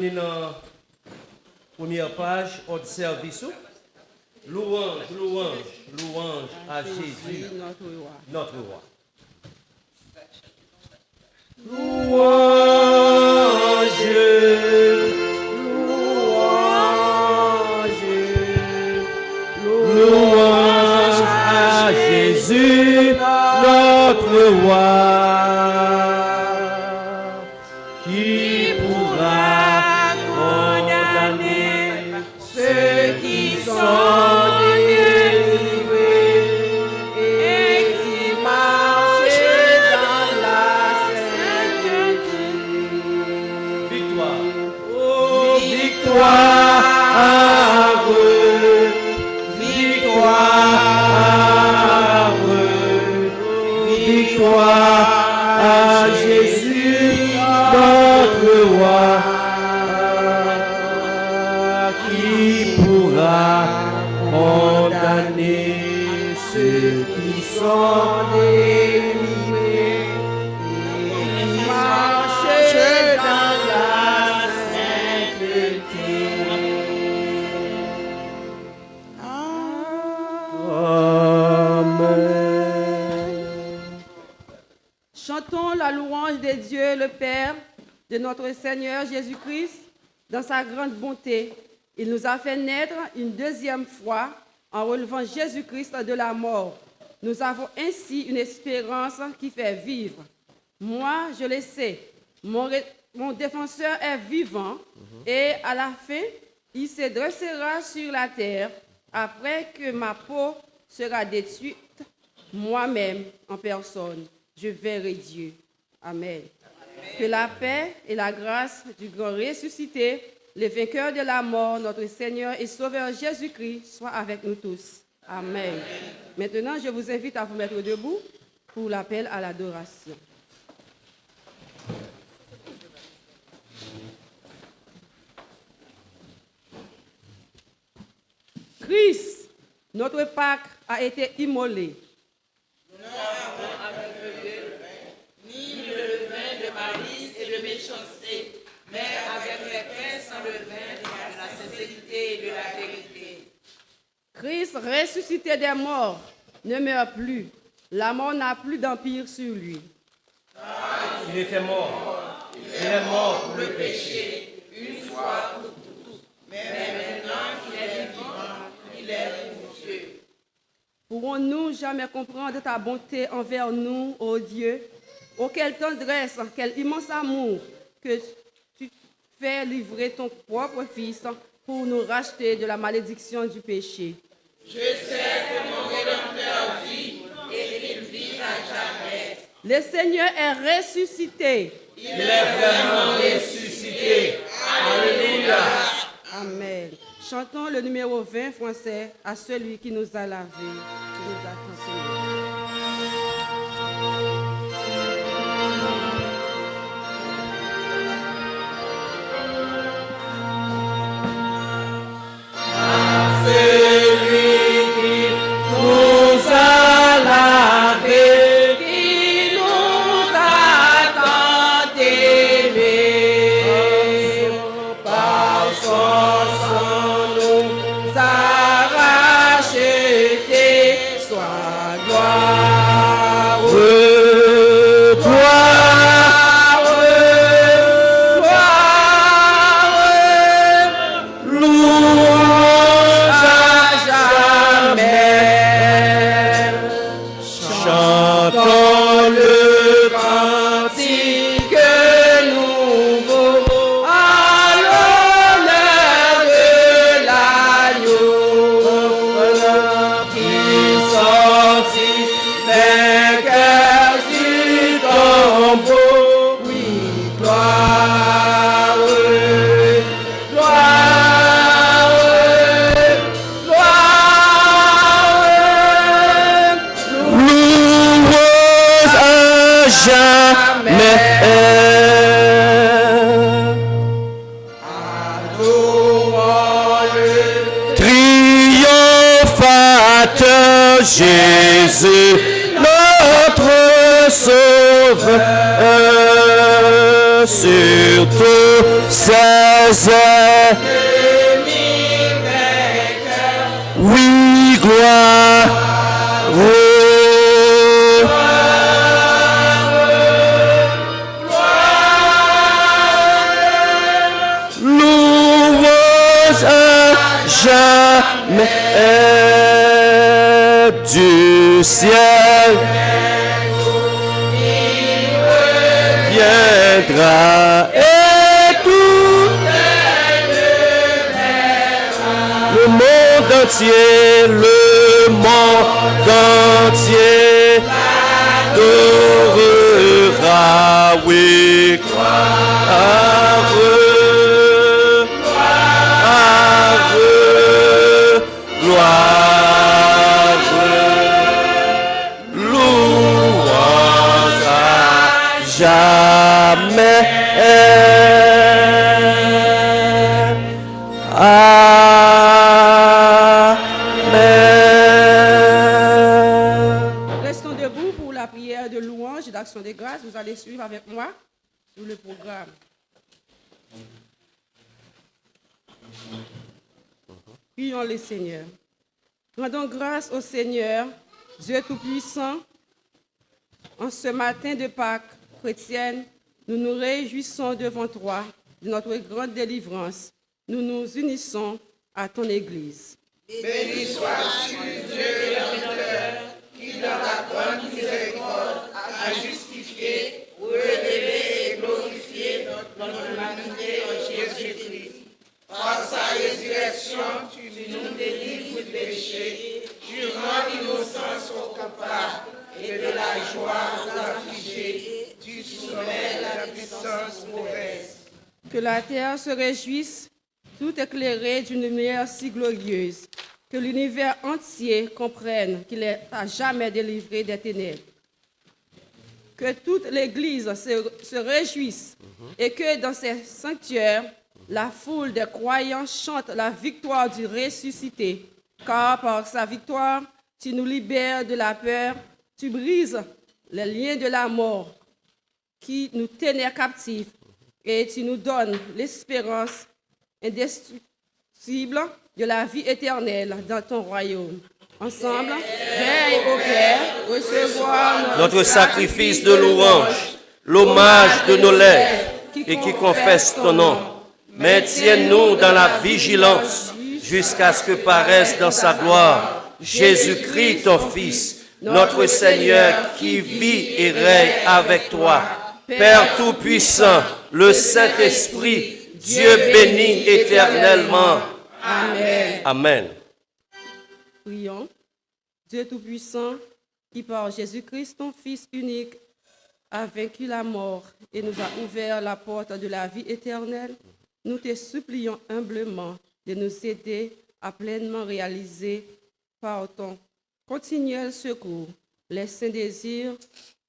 Dans première page, au service, louange, louange, louange à Jésus, notre roi. Louange, louange, louange à Jésus, notre roi. Chantons la louange de Dieu le Père, de notre Seigneur Jésus-Christ, dans sa grande bonté. Il nous a fait naître une deuxième fois en relevant Jésus-Christ de la mort. Nous avons ainsi une espérance qui fait vivre. Moi, je le sais, mon défenseur est vivant et à la fin, il se dressera sur la terre après que ma peau sera détruite, moi-même en personne. Je verrai Dieu. Amen. Que la paix et la grâce du grand ressuscité, le vainqueur de la mort, notre Seigneur et Sauveur Jésus-Christ, soient avec nous tous. Amen. Maintenant, je vous invite à vous mettre debout pour l'appel à l'adoration. Christ, notre Pâque, a été immolé. Nous n'avons avec le pain, ni le levain de malice et de méchanceté, mais avec les pains sans levain de la sincérité et de la vérité. Christ, ressuscité des morts, ne meurt plus. La mort n'a plus d'empire sur lui. Il était mort. Il est mort pour le péché, une fois pour tous. Mais maintenant qu'il est vivant, il est pour Dieu. Pourrons-nous jamais comprendre ta bonté envers nous, ô Dieu? Oh, quelle tendresse, quel immense amour que tu fais livrer ton propre Fils pour nous racheter de la malédiction du péché. Je sais que mon Rédempteur vit et qu'il vit à jamais. Le Seigneur est ressuscité. Il est vraiment ressuscité. Alléluia. Amen. Chantons le numéro 20 français à celui qui nous a lavés, qui nous a transformés. Jésus, notre Sauveur, sur tous 16. Oui, gloire. Louange à jamais du ciel viendra et tout le monde entier adorera, oui, gloire, gloire, louange à jamais. Restons debout pour la prière de louange et d'action de grâce. Vous allez suivre avec moi sur le programme. Prions le Seigneur. Rendons grâce au Seigneur, Dieu Tout-Puissant. En ce matin de Pâques chrétienne, nous nous réjouissons devant toi de notre grande délivrance. Nous nous unissons à ton Église. Béni sois-tu, Dieu rédempteur, qui dans la grande miséricorde a justifié, relevé et glorifié notre humanité en Jésus-Christ. Par sa résurrection, tu nous délivres du péché, tu rends l'innocence aux coupables et de la joie aux affligés, tu soumets la puissance mauvaise. Que la terre se réjouisse, tout éclairée d'une lumière si glorieuse, que l'univers entier comprenne qu'il est à jamais délivré des ténèbres. Que toute l'Église se réjouisse et que dans ces sanctuaires, la foule des croyants chante la victoire du ressuscité, car par sa victoire, tu nous libères de la peur, tu brises les liens de la mort qui nous tenaient captifs et tu nous donnes l'espérance indestructible de la vie éternelle dans ton royaume. Ensemble, veille au Père, recevoir Notre sacrifice de louange, l'hommage de nos lèvres et qui confesse ton nom. Maintiens-nous dans la vigilance jusqu'à ce que paraisse dans sa gloire Jésus-Christ, ton Fils, notre Seigneur, qui vit et règne avec toi. Père Tout-Puissant, le Saint-Esprit, Dieu béni éternellement. Amen. Amen. Prions. Dieu Tout-Puissant, qui par Jésus-Christ, ton Fils unique, a vaincu la mort et nous a ouvert la porte de la vie éternelle, nous te supplions humblement de nous aider à pleinement réaliser par ton continuel secours les saints désirs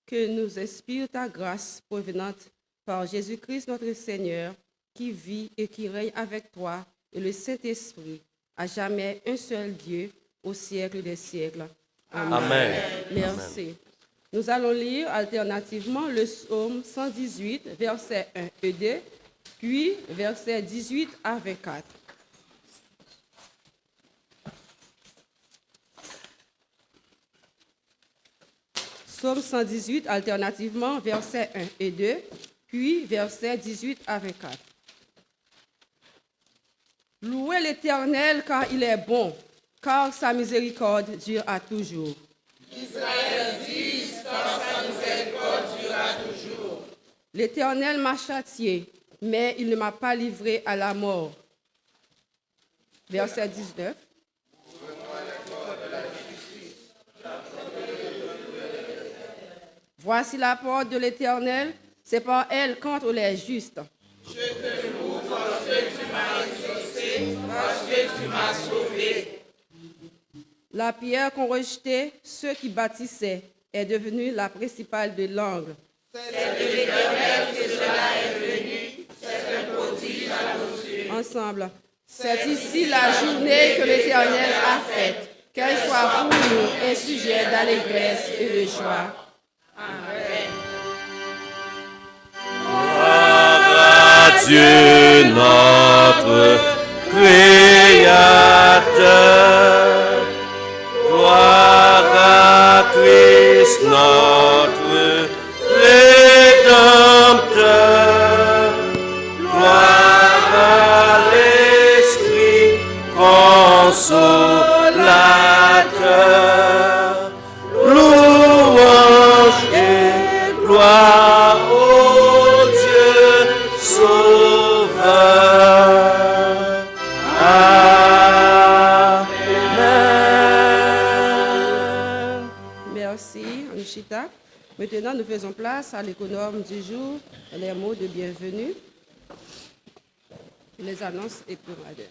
que nous inspire ta grâce provenante par Jésus-Christ notre Seigneur, qui vit et qui règne avec toi et le Saint-Esprit, à jamais un seul Dieu, au siècle des siècles. Amen. Amen. Merci. Nous allons lire alternativement le psaume 118, versets 1 et 2, puis versets 18 à 24. Psaume 118, alternativement, versets 1 et 2, puis versets 18 à 24. Louez l'Éternel car il est bon, car sa miséricorde dure à toujours. Israël dit, car sa miséricorde durera toujours. L'Éternel m'a châtié, mais il ne m'a pas livré à la mort. Verset 19. Voici la porte de l'Éternel, c'est par elle contre les justes. Je te loue parce que tu m'as exaucé, parce que tu m'as sauvé. La pierre qu'ont rejetée ceux qui bâtissaient est devenue la principale de l'angle. C'est de l'Éternel que cela est venu, c'est un prodige à nos yeux. Ensemble. C'est ici la journée que l'Éternel a faite. Qu'elle soit pour nous un sujet d'allégresse et de joie. Amen. Gloire à Dieu notre Créateur. Gloire à Christ notre Rédempteur. Gloire à l'Esprit consolateur. Louange et gloire au Dieu sauveur. Amen. Merci, Anishita. Maintenant, nous faisons place à l'économe du jour, les mots de bienvenue, les annonces et hebdomadaires.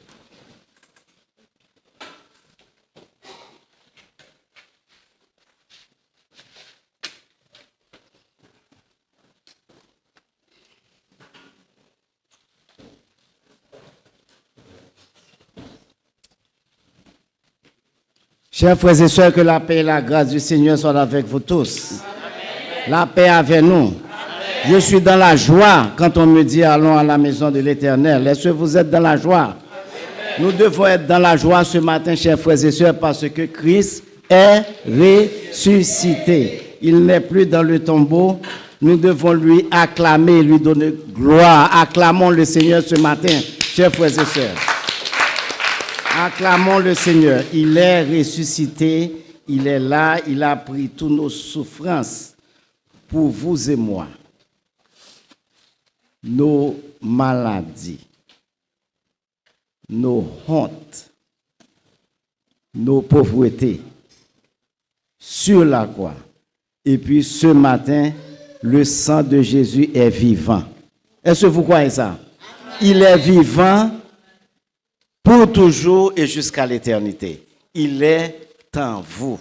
Chers frères et sœurs, que la paix et la grâce du Seigneur soient avec vous tous. La paix avec nous. Je suis dans la joie quand on me dit allons à la maison de l'Éternel. Est-ce que vous êtes dans la joie? Nous devons être dans la joie ce matin, chers frères et sœurs, parce que Christ est ressuscité. Il n'est plus dans le tombeau. Nous devons lui acclamer, lui donner gloire. Acclamons le Seigneur ce matin, chers frères et sœurs. Acclamons le Seigneur. Il est ressuscité. Il est là. Il a pris toutes nos souffrances pour vous et moi. Nos maladies, nos hontes, nos pauvretés sur la croix. Et puis ce matin, le sang de Jésus est vivant. Est-ce que vous croyez ça? Il est vivant pour toujours et jusqu'à l'éternité. Il est en vous.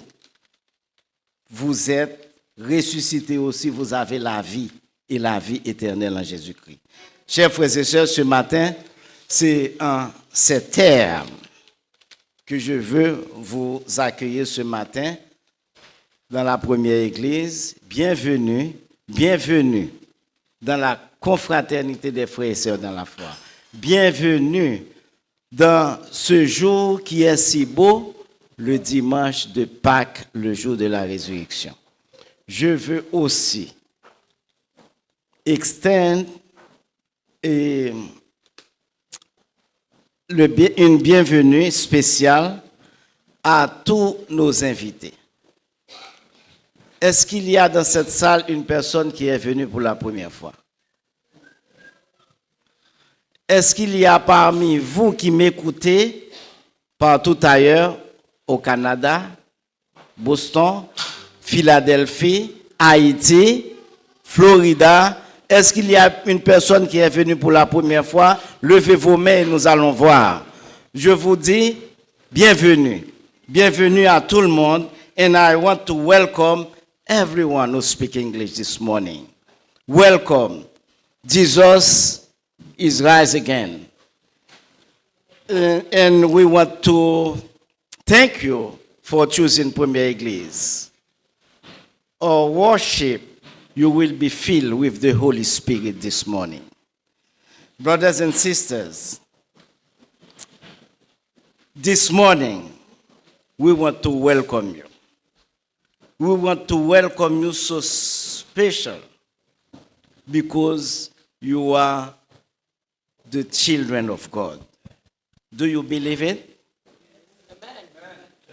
Vous êtes ressuscité aussi, vous avez la vie et la vie éternelle en Jésus-Christ. Chers frères et sœurs, ce matin, c'est en ces termes que je veux vous accueillir ce matin dans la première église. Bienvenue, bienvenue dans la confraternité des frères et sœurs dans la foi. Bienvenue dans ce jour qui est si beau, le dimanche de Pâques, le jour de la résurrection. Je veux aussi extendre une bienvenue spéciale à tous nos invités. Est-ce qu'il y a dans cette salle une personne qui est venue pour la première fois? Est-ce qu'il y a parmi vous qui m'écoutez partout ailleurs, au Canada, Boston, Philadelphie, Haïti, Florida? Est-ce qu'il y a une personne qui est venue pour la première fois? Levez vos mains et nous allons voir. Je vous dis bienvenue. Bienvenue à tout le monde. And I want to welcome everyone who speaks English this morning. Welcome. Jesus is rise again. And we want to thank you for choosing Premier Église. Our worship, you will be filled with the Holy Spirit this morning. Brothers and sisters, this morning, we want to welcome you. We want to welcome you so special because you are the children of God. Do you believe it?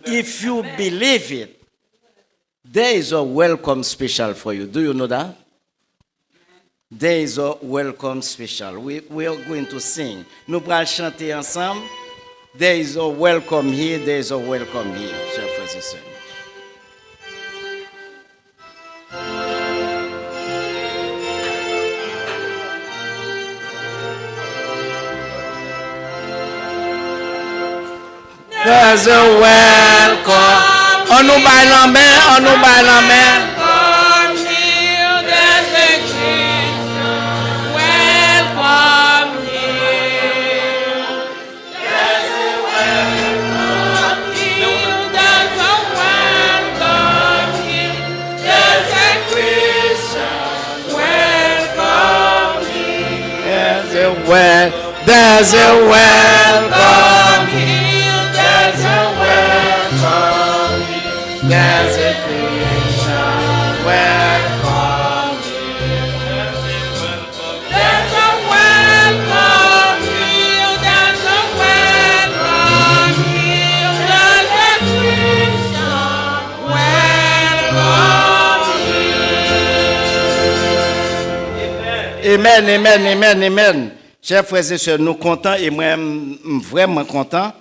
If you believe it, there is a welcome special for you. Do you know that? There is a welcome special. We are going to sing. Nous allons chanter ensemble. There is a welcome here. There is a welcome here, chers frères et sœurs. There's a welcome. On nous baille la main, on nous baille la main. Welcome here, there's a Christian. Welcome here. There's a welcome here, there's a welcome here. There's a Christian. Welcome here. There's a There's a welcome here. There's a welcome here. There's a Christian welcome. There's a welcome here. There's a welcome here. There's a Christian welcome here. Amen, amen, amen, amen. Chers frères et sœurs, nous contents et moi vraiment content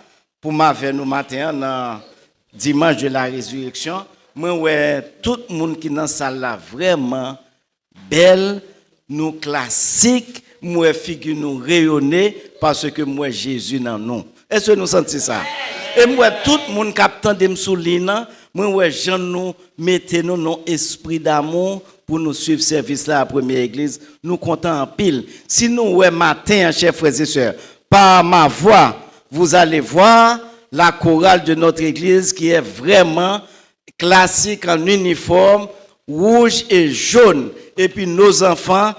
pour m'avoir nous matin dans dimanche de la résurrection. Moi ouais tout le monde qui dans salle là vraiment belle, nous classique, moi figure nous rayonner parce que moi Jésus dans nous. Est-ce que nous sentons ça? Et moi tout le monde qui attend de me souligner, moi ouais Jean nous mettez nous dans esprit d'amour pour nous suivre service là à première église, nous comptons en pile. Si nous ouais matin, chers frères et sœurs, par ma voix, vous allez voir la chorale de notre église qui est vraiment classique en uniforme rouge et jaune. Et puis nos enfants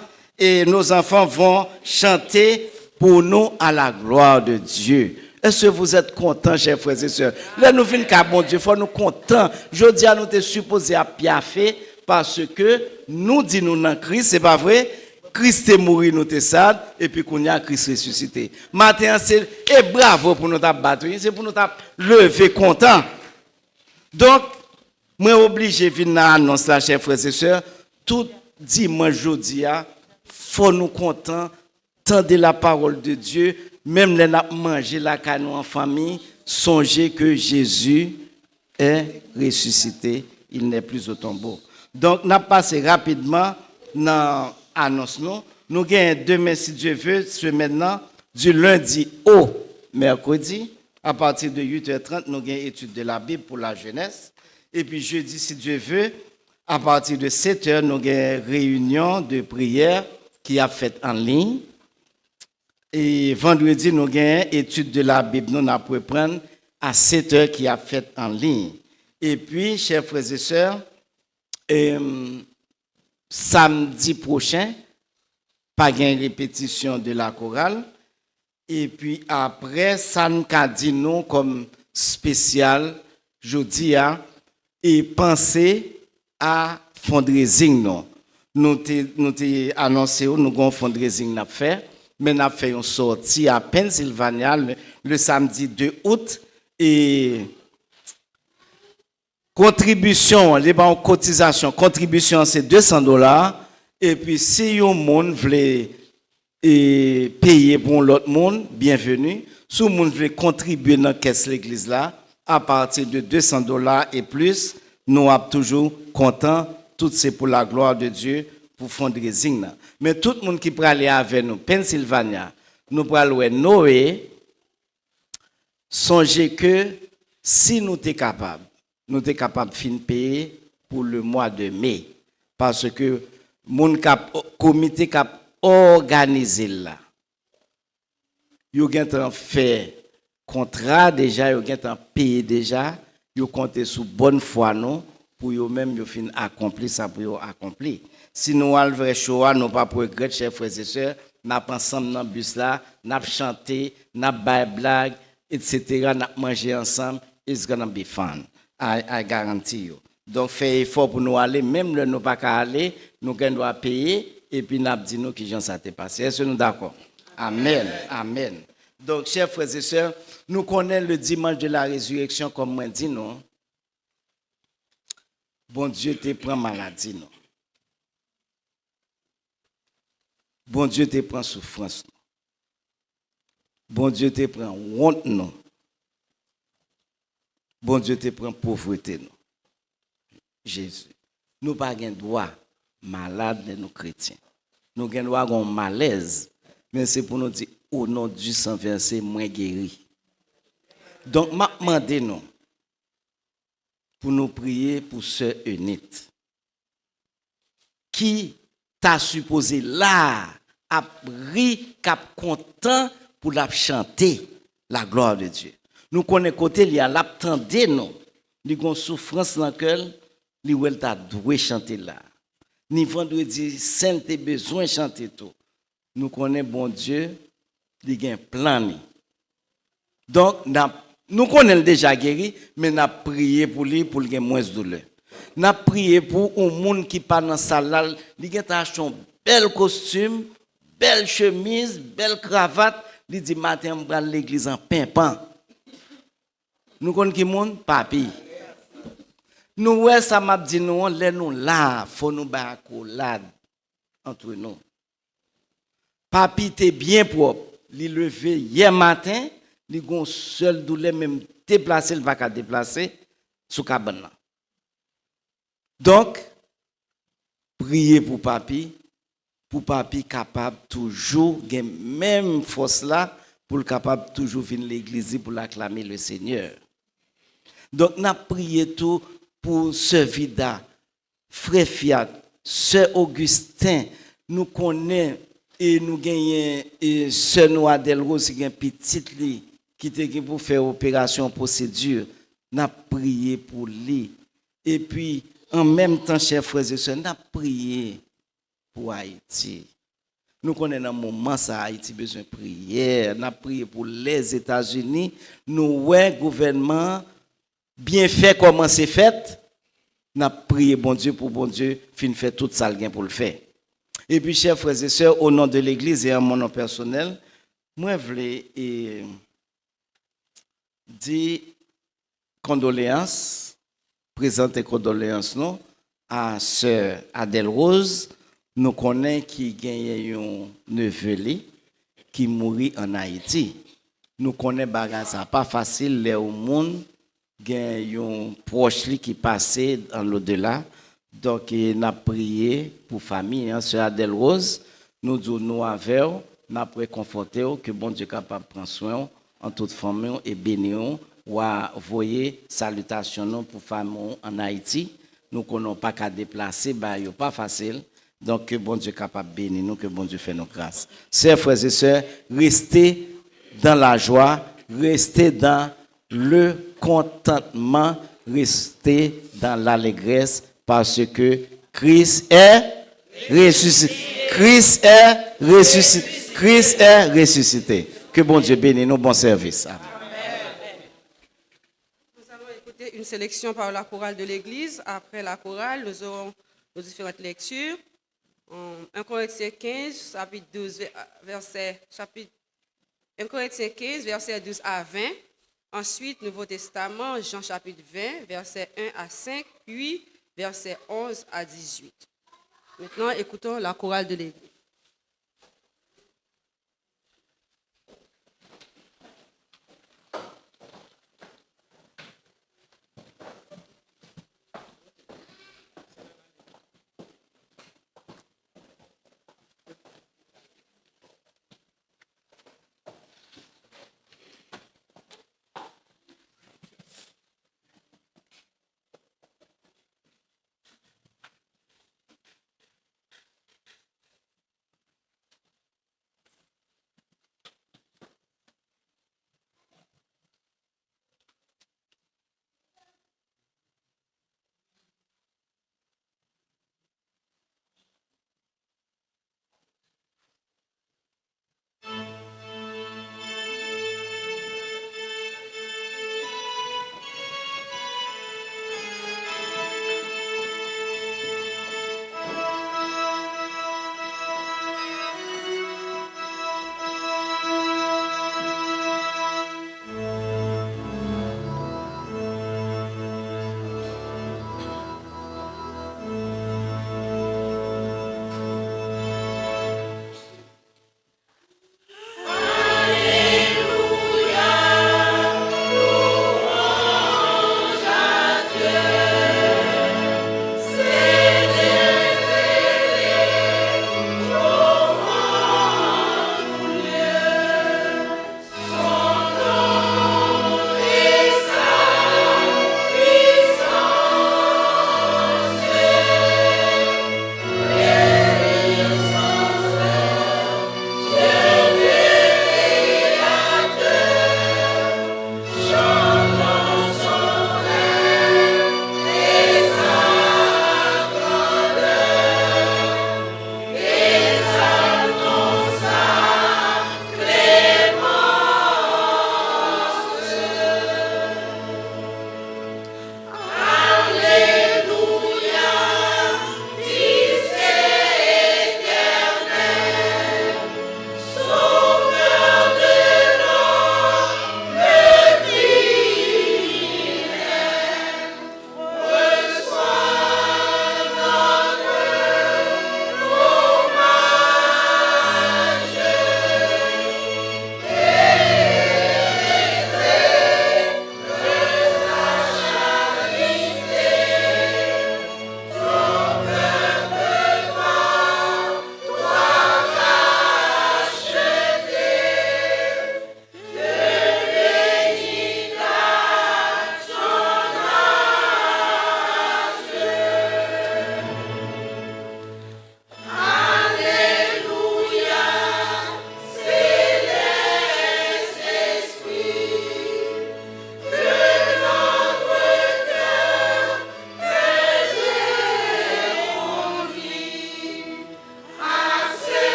vont chanter pour nous à la gloire de Dieu. Est-ce que vous êtes contents, chers frères et sœurs? Là, nous venons qu'à bon Dieu, il faut nous contents. Je dis à nous te supposé à piaffer parce que nous disons dans Christ, c'est pas vrai? Christ est mort, nous te sad, et puis qu'on y a Christ ressuscité. Matin, c'est et bravo pour nous battre, c'est pour nous lever content. Donc, moi obligé de venir annoncer là, chers frères et sœurs, tout dimanche jeudi, faut nous contents, tendez la parole de Dieu, même les n'a mangé la canon en famille, songez que Jésus est ressuscité, il n'est plus au tombeau. Donc, nous passons rapidement dans l'annonce. Nous gagnons demain, si Dieu veut, ce maintenant, du lundi au mercredi, à partir de 8h30, nous gagnons étude de la Bible pour la jeunesse. Et puis jeudi, si Dieu veut, à partir de 7h, nous gagnons réunion de prière qui a fait en ligne. Et vendredi, nous gagnons étude de la Bible, nous allons prendre à 7h qui a fait en ligne. Et puis, chers frères et sœurs, samedi prochain, pas de répétition de la chorale. Et puis après, ça nous a dit nous comme spécial, jeudi, et penser à fundraising. Nous avons annoncé, nous avons fundraising à faire, mais nous avons fait une sortie à Pennsylvania le samedi 2 août. Et contribution, les banques cotisation, contribution c'est $200. Et puis si un monde veut payer pour l'autre monde, bienvenue. Si un monde veut contribuer dans la caisse de l'église là, à partir de $200 et plus, nous sommes toujours contents. Tout c'est pour la gloire de Dieu, pour fundraising. Mais tout le monde qui peut aller avec nous, Pennsylvania, nous peut aller Noé, songez que si nous sommes capables, nous sommes capables de payer pour le mois de mai. Parce que le comité qui a organisé là, ils ont fait contrat déjà, ils ont payé déjà, ils ont compté sur bonne foi nous, pour eux-mêmes accomplir ça pour eux accomplir. Si nous avons vrai choix, nous pas pour regretter, chers frères et sœurs, nous avons ensemble dans le bus là, nous avons chanté, nous avons fait blagues, etc., nous avons mangé ensemble, it's gonna be fun. I guarantee you. Donc, fait effort pour nous aller, même le nous pas qu'à aller, nous devons payer, et puis nous dit nous qui j'en ça t'est passé. Est-ce que nous d'accord? Amen. Amen. Donc, chers frères et sœurs, nous connaissons le dimanche de la résurrection, comme moi dit non. Bon Dieu te prend maladie, non. Bon Dieu te prend souffrance, non. Bon Dieu te prend honte, non. Bon Dieu te prend pauvreté, non. Jésus. Nous n'avons pas de droit malade de nos chrétiens. Nous avons droit à un malaise. Mais c'est pour nous dire, au nom du sang versé, moins guéri. Donc, je demande nous pour nous prier pour Sœur Eunith, qui t'a supposé là, a pris, cap content pour la chanter la gloire de Dieu. Nous connaissons côté, il y a l'attendé nous, il y a une souffrance dans le cœur, il y a doué chanter là. Ni vendredi, saint et besoin de chanter tout. Nous connaissons bon Dieu, il y a un plan. Donc, nous connaissons déjà guéri, mais nous avons prié pour lui pour qu'il ait moins de douleur. Nous avons prié pour un monde qui part dans la salle, il a acheté un bel costume, belle chemise, belle cravate. Il dit matin, je vais à l'église en pimpant. Nous connaissons qui monde? Papi. Nous, ouais, ça m'a dit, nous, là, faut nous battre accolade entre nous. Papi, t'es bien propre. Il levé hier matin, il a un seul douleur, même déplacer, il va pas déplacer, sous cabane. Donc, priez pour papi capable toujours, même force là, pour le capable toujours venir l'église pour acclamer le Seigneur. Donc, nous avons prié tout pour ce Vida, frère Fiat, sœur Augustin, nous connaissons et nous gagnons sœur Noa Delrose qui est petite qui était pour faire opération procédure. Nous avons prié pour lui. Et puis, en même temps, chers frères et sœurs, nous avons prié pour Haïti. Nous connaissons un moment ça Haïti besoin de prière. Nous avons prié pour les États-Unis. Nous, ouais, gouvernement, bien fait comment c'est fait. Nous avons prié bon Dieu pour bon Dieu, fin fait tout ça pour le faire. Et puis, chers frères et sœurs, au nom de l'Église et en mon nom personnel, moi, je voulais dire condoléances, présenter condoléances non, à sœur Adèle Rose. Nous connaissons qui gagne un neveu qui mourit en Haïti. Nous connaissons que ça pas facile les au monde gagne un proche qui passait dans l'au-delà. Donc nous avons prié pour famille sœur Adèle Rose. Nous disons nous avec nous avons réconforté que bon Dieu capable prendre soin en toute famille et bénir ou envoyer salutations pour famille en Haïti. Nous connaissons pas qu'à déplacer bah yo pas facile. Donc, que bon Dieu capable de bénir nous, que bon Dieu fait nos grâces. Chers frères et sœurs, restez dans la joie, restez dans le contentement, restez dans l'allégresse, parce que Christ est ressuscité. Christ est ressuscité. Christ est ressuscité. Que bon Dieu bénisse nous, bon service. Amen. Nous allons écouter une sélection par la chorale de l'Église. Après la chorale, nous aurons nos différentes lectures. 1 Corinthiens 15, chapitre 12, chapitre 1 Corinthiens 15, versets 12 à 20. Ensuite, Nouveau Testament, Jean chapitre 20, versets 1 à 5, puis versets 11 à 18. Maintenant, écoutons la chorale de l'Église.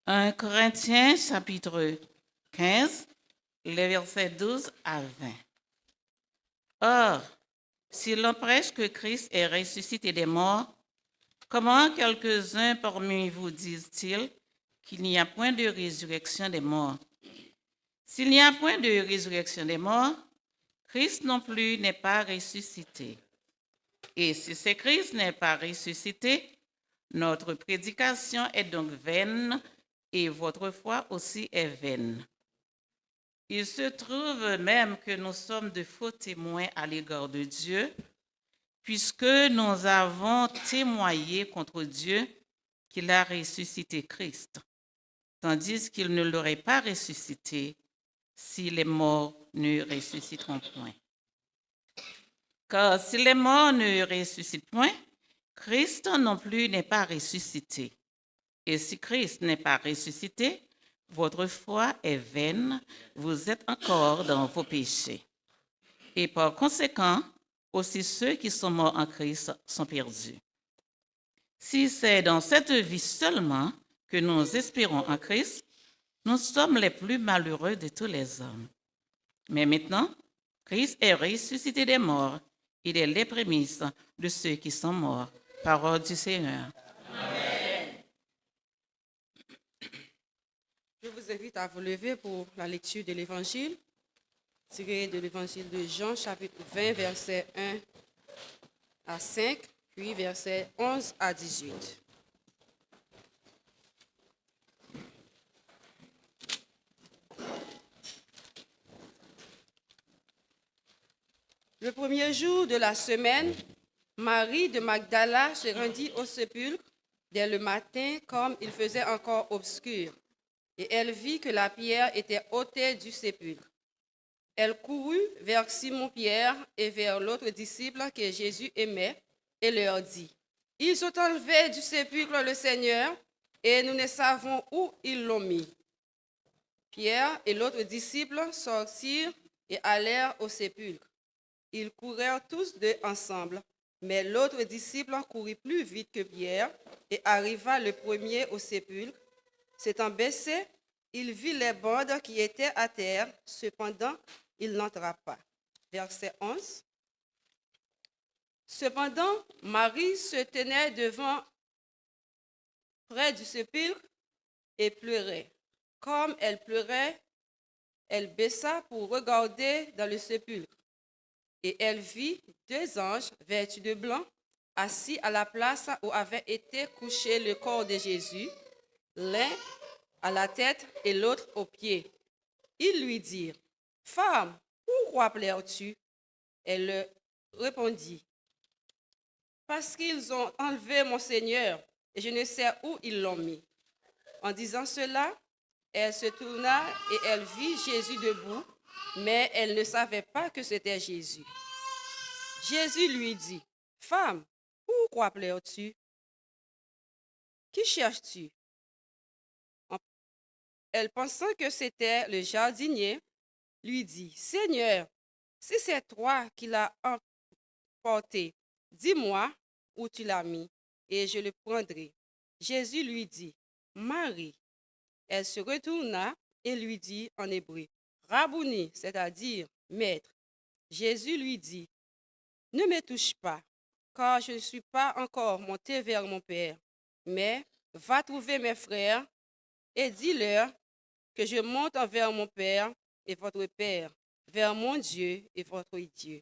1 Corinthiens chapitre 15, les versets 12 à 20. Or, si l'on prêche que Christ est ressuscité des morts, comment quelques-uns parmi vous disent-ils qu'il n'y a point de résurrection des morts? S'il n'y a point de résurrection des morts, Christ non plus n'est pas ressuscité. Et si ce Christ n'est pas ressuscité, notre prédication est donc vaine et votre foi aussi est vaine. Il se trouve même que nous sommes de faux témoins à l'égard de Dieu, puisque nous avons témoigné contre Dieu qu'il a ressuscité Christ, tandis qu'il ne l'aurait pas ressuscité si les morts ne ressusciteront point. Car si les morts ne ressuscitent point, Christ non plus n'est pas ressuscité. Et si Christ n'est pas ressuscité, votre foi est vaine, vous êtes encore dans vos péchés. Et par conséquent, aussi ceux qui sont morts en Christ sont perdus. Si c'est dans cette vie seulement que nous espérons en Christ, nous sommes les plus malheureux de tous les hommes. Mais maintenant, Christ est ressuscité des morts. Il est les prémices de ceux qui sont morts. Parole du Seigneur. Amen. Je vous invite à vous lever pour la lecture de l'Évangile, tiré de l'Évangile de Jean, chapitre 20, versets 1 à 5, puis versets 11 à 18. Le premier jour de la semaine, Marie de Magdala se rendit au sépulcre dès le matin, comme il faisait encore obscur, et elle vit que la pierre était ôtée du sépulcre. Elle courut vers Simon-Pierre et vers l'autre disciple que Jésus aimait, et leur dit, « Ils ont enlevé du sépulcre le Seigneur, et nous ne savons où ils l'ont mis. » Pierre et l'autre disciple sortirent et allèrent au sépulcre. Ils coururent tous deux ensemble, mais l'autre disciple courut plus vite que Pierre et arriva le premier au sépulcre. S'étant baissé, il vit les bandes qui étaient à terre, cependant, il n'entra pas. Verset 11. Cependant, Marie se tenait devant, près du sépulcre, et pleurait. Comme elle pleurait, elle baissa pour regarder dans le sépulcre. Et elle vit deux anges vêtus de blanc, assis à la place où avait été couché le corps de Jésus, l'un à la tête et l'autre aux pieds. Ils lui dirent, « Femme, pourquoi pleures-tu » Elle répondit, « Parce qu'ils ont enlevé mon Seigneur, et je ne sais où ils l'ont mis. » En disant cela, elle se tourna et elle vit Jésus debout, mais elle ne savait pas que c'était Jésus. Jésus lui dit, « Femme, pourquoi pleures-tu? Qui cherches-tu? » Elle, pensant que c'était le jardinier, lui dit, « Seigneur, si c'est toi qui l'as emporté, dis-moi où tu l'as mis, et je le prendrai. » Jésus lui dit, « Marie. » Elle se retourna et lui dit en hébreu, « Rabouni, c'est-à-dire maître. » Jésus lui dit, « Ne me touche pas, car je ne suis pas encore monté vers mon Père, mais va trouver mes frères et dis-leur que je monte vers mon Père et votre Père, vers mon Dieu et votre Dieu. »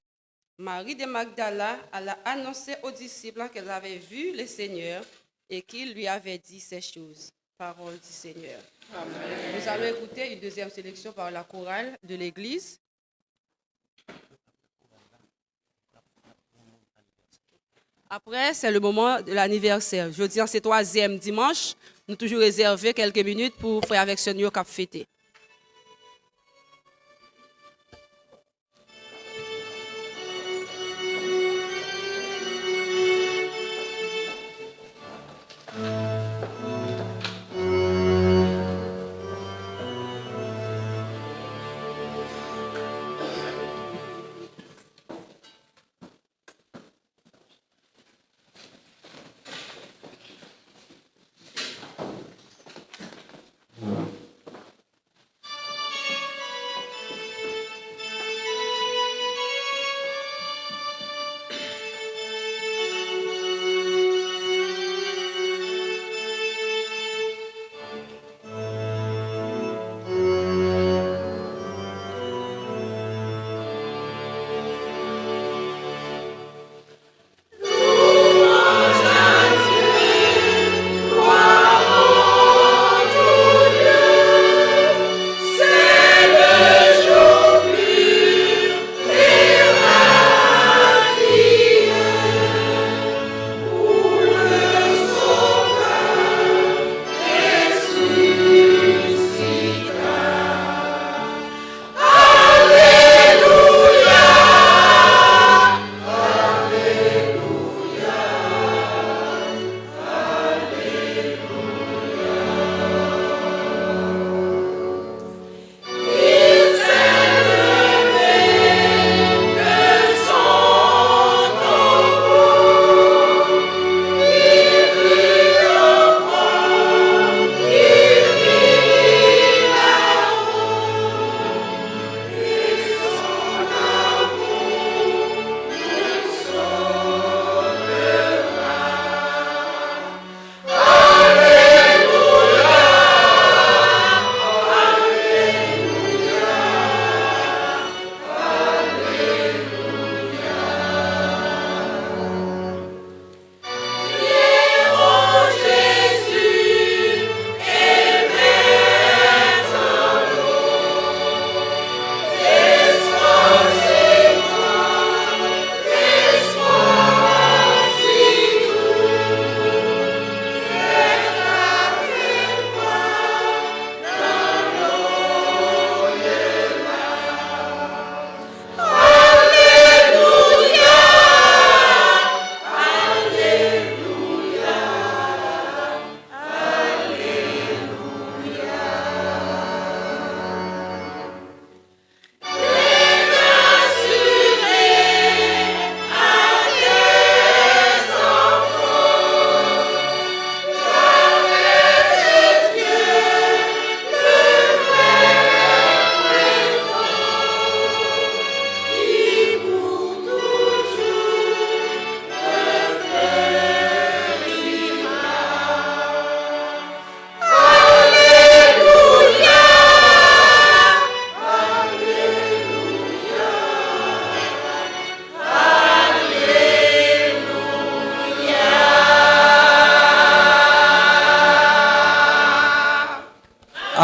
Marie de Magdala alla annoncer aux disciples qu'elle avait vu le Seigneur et qu'il lui avait dit ces choses. Parole du Seigneur. Amen. Nous allons écouter une deuxième sélection par la chorale de l'Église. Après, c'est le moment de l'anniversaire. Jeudi, c'est troisième dimanche. Nous toujours réservé quelques minutes pour faire avec ce New Cap fêter.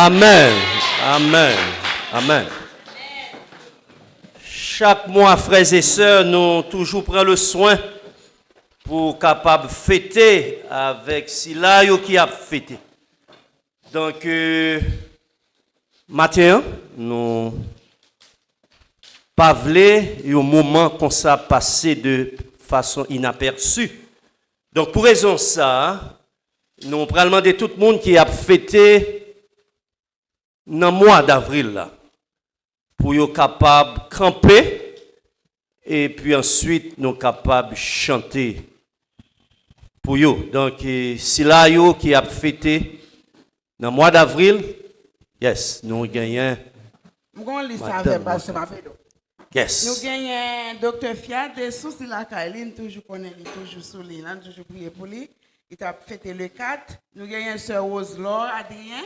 Amen. Amen. Amen. Chaque mois, frères et sœurs, nous toujours prenons le soin pour capable fêter avec Sila qui a fêté. Donc, matin, nous pas voulu un moment qu'on ça passé de façon inaperçue. Donc, pour raison ça, nous prenons demander tout le monde qui a fêté dans le mois d'avril là, pour être capable de camper et puis ensuite nous capables de chanter pour eux. Donc, si là qui a fêté dans le mois d'avril, yes, nous gagnons. Yes. Nous gagnons Dr. Fiat, des soucis la Kaline, toujours connaît, toujours sous lui, toujours prier pour lui. Il a fêté le 4. Nous gagnons Sœur Rose-Laure Adrien,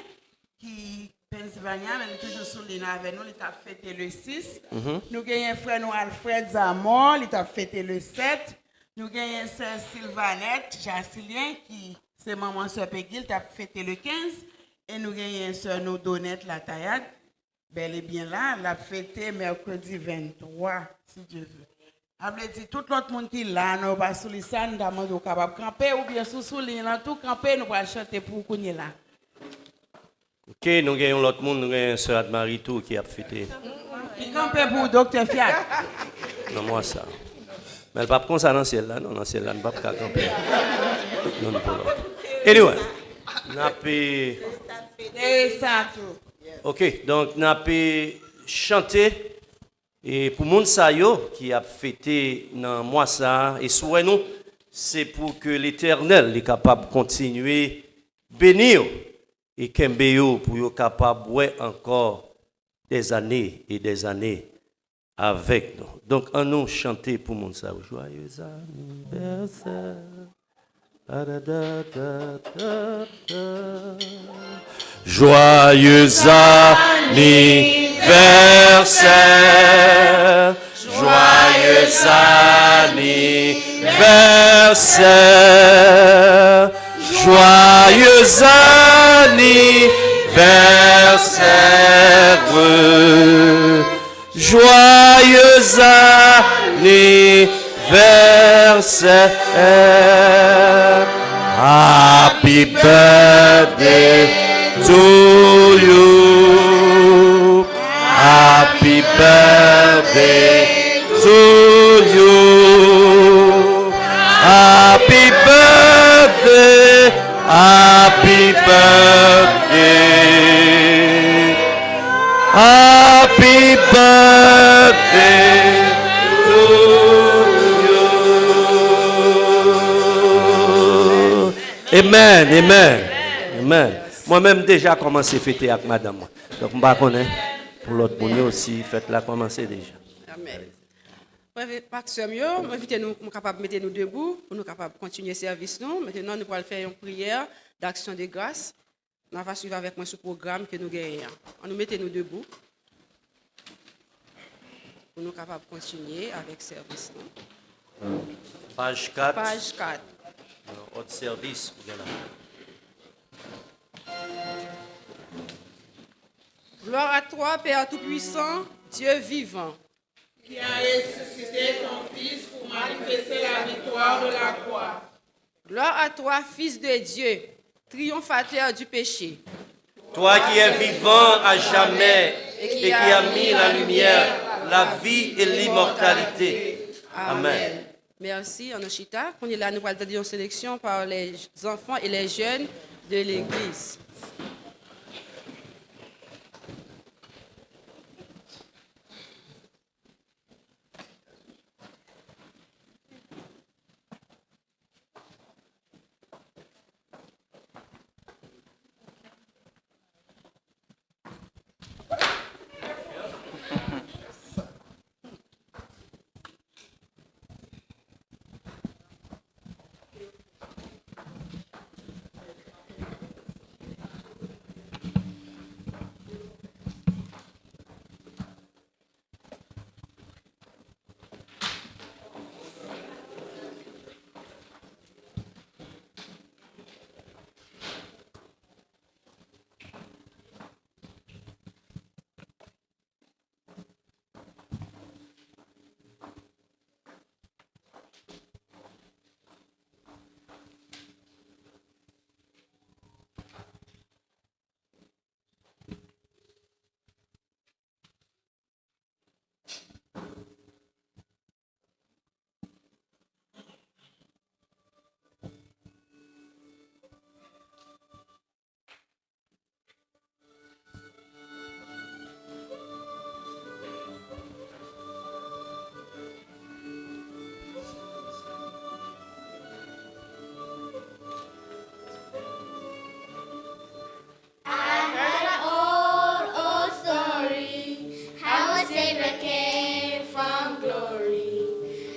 qui Pennsylvania, mais toujours sous lui avec nous, il a fêté le 6. Nous gagnons frère nous Alfred Zamor, il a fêté le 7. Nous gagnons Sœur Sylvanette Jacilien, qui c'est maman Sœur Peggy, il a fêté le 15. Et nous gagnons Sœur nous Donette Latayade. Bel et bien là, la fêté mercredi 23, si Dieu veut. Après, tout l'autre monde qui est là, nous pas sous les sangs, nous sommes capables de camper, ou bien sous les tout camper, nous allons chanter pour qu'on y est là. Ok, nous gagnons l'autre monde, nous gagnons Sœur Admarie tout qui a fêté. Qui camper pour Dr. Fiat. Non, moi ça. Mais le pape comme ça dans le ciel là, non, dans le ciel là, ne pas camper. Non, non, pas l'autre. Anyway, n'a pas. Et ça tout. Ok, donc nous avons chanté et pour moun sa yo qui a fêté dans mois ça et souhait nous c'est pour que l'Éternel est capable de continuer bénir et kembe yo pour yo capable ouais encore des années et des années avec nous. Donc on nous chanter pour moun sa joyeux anniversaire. Joyeux anniversaire, joyeux anniversaire, joyeux anniversaire, joyeux anniversaire, happy birthday to you, happy birthday to you, happy birthday, happy birthday, happy birthday to you. Amen, amen, amen. Moi-même déjà commencé à fêter avec madame. Donc je ne connais pas pour l'autre monde aussi, faites-la commencer déjà. Amen. Pasteur Mio, invitez-nous capables de mettre nous debout pour nous capables de continuer le service. Maintenant, nous allons faire une prière d'action de grâce. Nous allons suivre avec moi ce programme que nous gagnons. Nous mettez-nous debout pour nous capables de continuer avec le service. Page 4. Page 4. Autre service. Voilà. Gloire à toi, Père Tout-Puissant, Dieu vivant, Qui a ressuscité ton Fils pour manifester la victoire de la croix. Gloire à toi, Fils de Dieu, triomphateur du péché. Toi qui es vivant à jamais et qui as mis la lumière, la vie et l'immortalité. Amen. Merci, Anoshita. On est là, nous allons donner une sélection par les enfants et les jeunes de l'Église.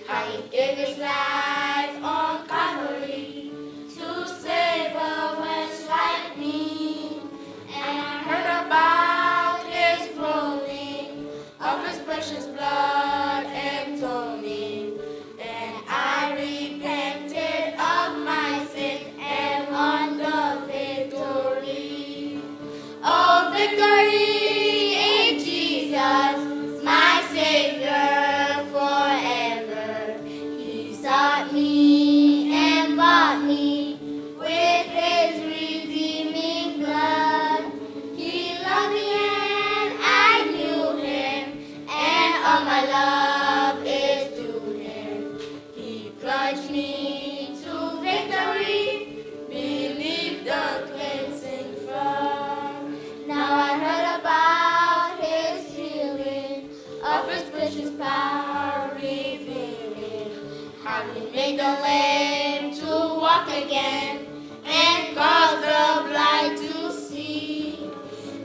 how he gave his life on Calvary to save a wretch like me. And I heard about his groaning, of his precious blood atoning. And I repented of my sin and won the victory. Oh, victory in Jesus, my Savior forever. He sought me and bought me with his redeeming blood. He loved me and I knew him, and all my love is to him. He plunged me to victory beneath the cleansing flood. Now I heard about his healing, of his precious power revealing, how he made the lame to walk again and caused the blind to see.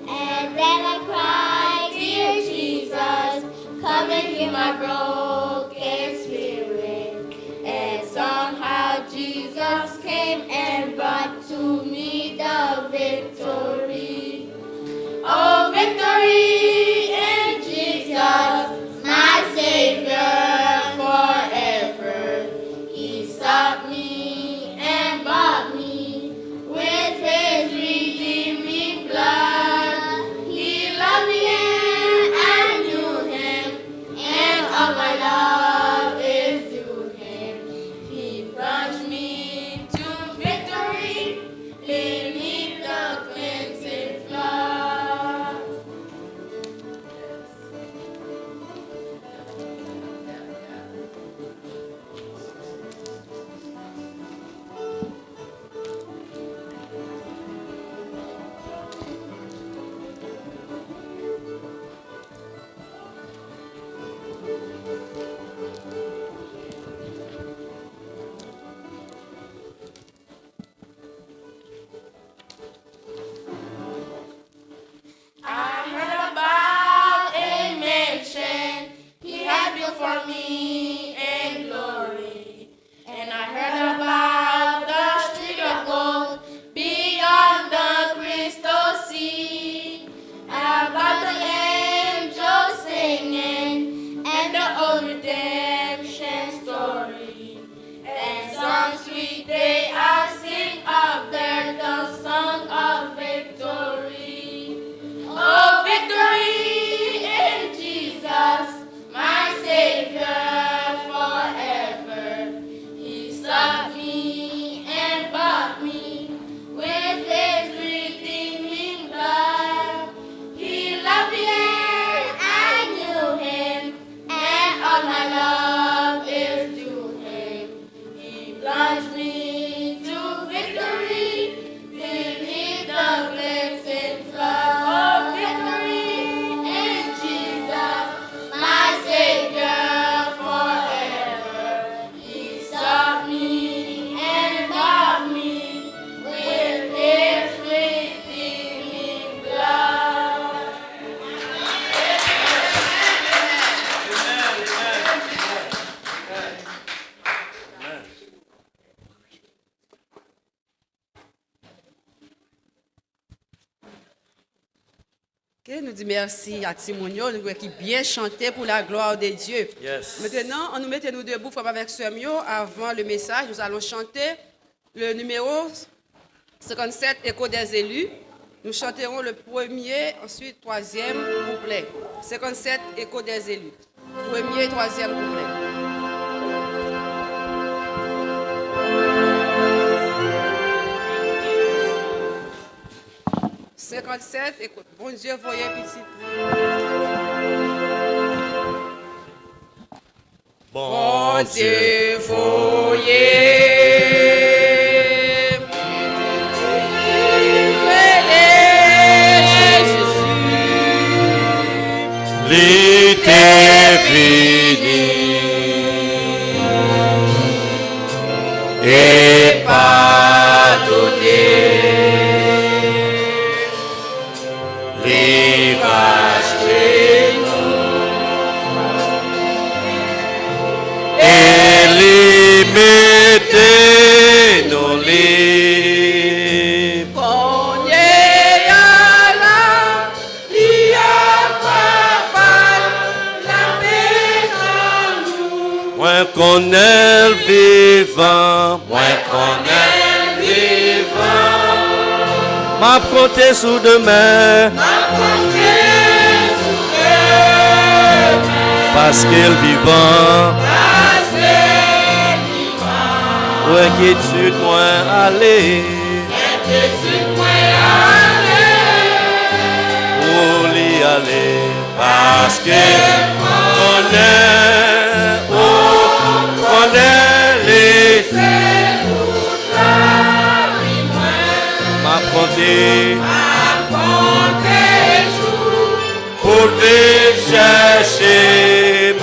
And then I cried, dear Jesus, come and heal my broken spirit. And somehow Jesus came and brought to me the victory. Oh, victory in Jesus, my Savior forever. He sought me and bought me with his redeeming blood. He loved me and I knew him, and all my love is to him. He plunged me to victory beneath the cleansing flood. I heard about a mansion he had built for me in glory. And I heard about the street of gold beyond the crystal sea. About the angels singing and the old redemption story. And some sweet day I'll sing up there the song of victory. Oh, victory in Jesus, my Savior forever. He sought me and bought me with his redeeming blood. He loved me and I knew him, and all my love is to him. He plunged me to victory beneath the cleansing flood. Oh, victory in Jesus, my Savior forever. He sought me and bought me with his redeeming blood. Ok, nous dit merci à Timonio, nous qui bien chanté pour la gloire de Dieu. Yes. Maintenant, on nous mettait nous debout frère, avec Sœur Mio. Avant le message, nous allons chanter le numéro 57, Écho des élus. Nous chanterons le premier, ensuite troisième couplet. 57, Écho des élus. Premier et troisième couplet. 57, écoute, bon Dieu, voyez petit. Bon Dieu, voyez. L'été fini et pardonné, les rachetés et Moi connais le vivant, moi connais le vivant. M'a compté sous demain, parce qu'il vivant. Où inquiétude moi aller, où l'y aller, parce qu'il connaît, où connaît les m'a compté pour vivre chercher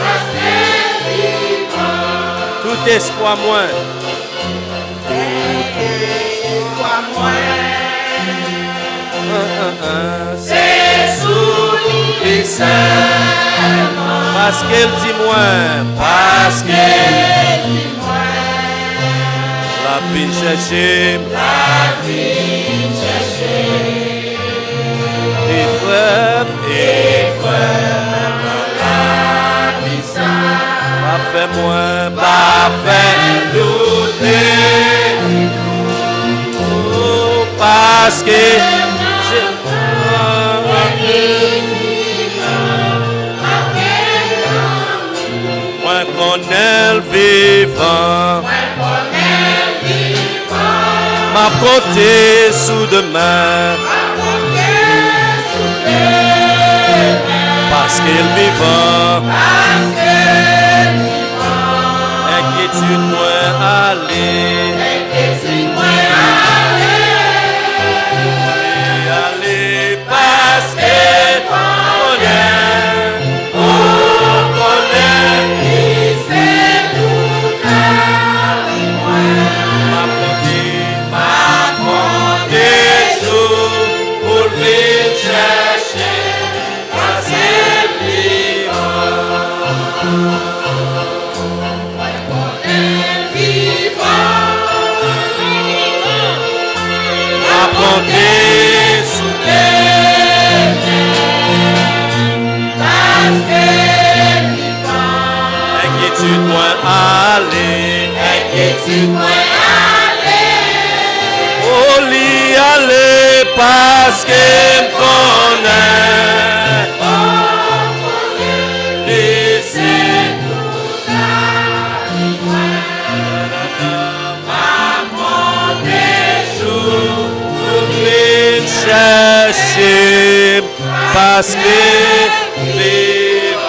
tout espoir moins. C'est sous les seins, parce qu'elle dit moins, parce qu'elle dit moins. La vie chercher, épreuve, la vie ça, pas fait moins, pas fait douter, oh, parce que moi connais le vivant, m'a compté sous demain, parce qu'il vivant, inquiétude moins aller, aller parce qu'il connaît, on connaît, c'est tout à m'a compté sous pour vite chercher, parce qu'il vivant. Compter sous tes parce que vivant. Inquiétude moins aller, inquiétude moins aller. Oh l'y aller parce qu'il me connaît. Laissez tout arriver. Chercher parce que vivant.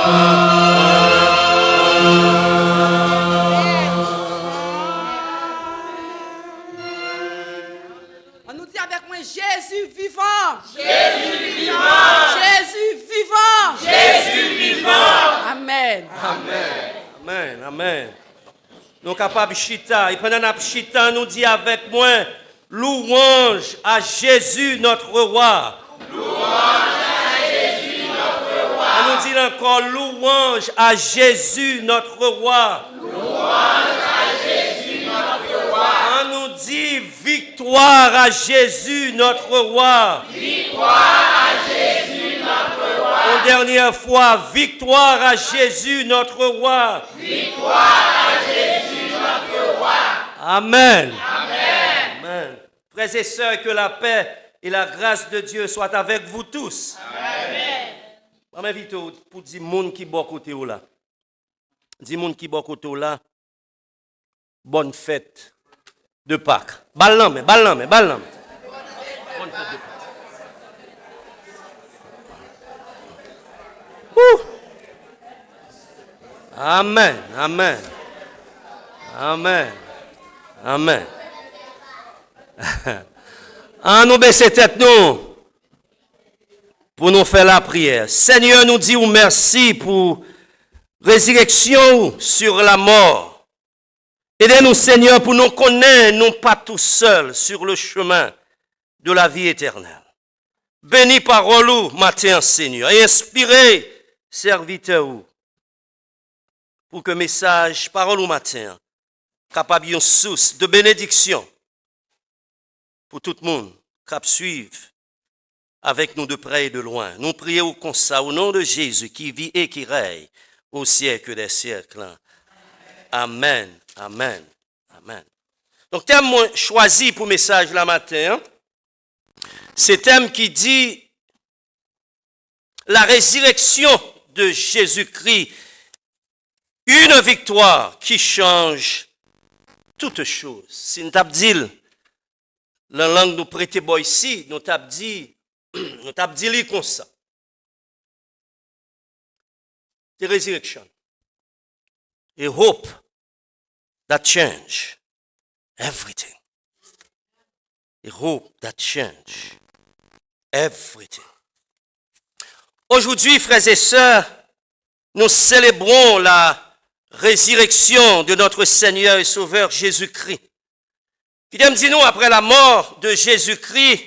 On nous dit avec moi Jésus vivant. Jésus vivant. Jésus vivant. Jésus vivant. Amen. Amen. Amen. Amen. Nous capables chita. Et pendant la chita, nous dit avec moi. Louange à Jésus notre roi. Louange à Jésus notre roi. On nous dit encore louange à Jésus notre roi. Louange à Jésus notre roi. On nous dit victoire à Jésus notre roi. Victoire à Jésus notre roi. Une dernière fois, victoire à Jésus notre roi. Victoire à Jésus notre roi. Amen. Amen. Frères et sœurs, que la paix et la grâce de Dieu soient avec vous tous. Amen. Je m'invite pour dire monde qui bon côté là. Dis monde qui bon côté là. Bonne fête de Pâques. Bonne fête de Pâques. Amen. Amen. Amen. Amen. En nous baisser tête nous pour nous faire la prière. Seigneur, nous disons merci pour résurrection sur la mort. Aidez-nous, Seigneur, pour nous connaître, nous pas tout seuls sur le chemin de la vie éternelle. Bénis parole matin, Seigneur, et inspirez serviteurs pour que message, parole matin, capable une source de bénédiction pour tout le monde qui suivre avec nous de près et de loin. Nous prions comme ça au nom de Jésus qui vit et qui règne au siècle des siècles. Amen. Amen. Amen. Donc, thème choisi pour message la matin, hein? C'est thème qui dit la résurrection de Jésus-Christ, une victoire qui change toutes choses. Si nous t'avons dit, la langue nous prêtait ici, nous t'avons dit comme ça. The resurrection. A hope that change everything. A hope that change everything. Aujourd'hui, frères et sœurs, nous célébrons la résurrection de notre Seigneur et Sauveur Jésus-Christ. Puis dit nous, après la mort de Jésus-Christ,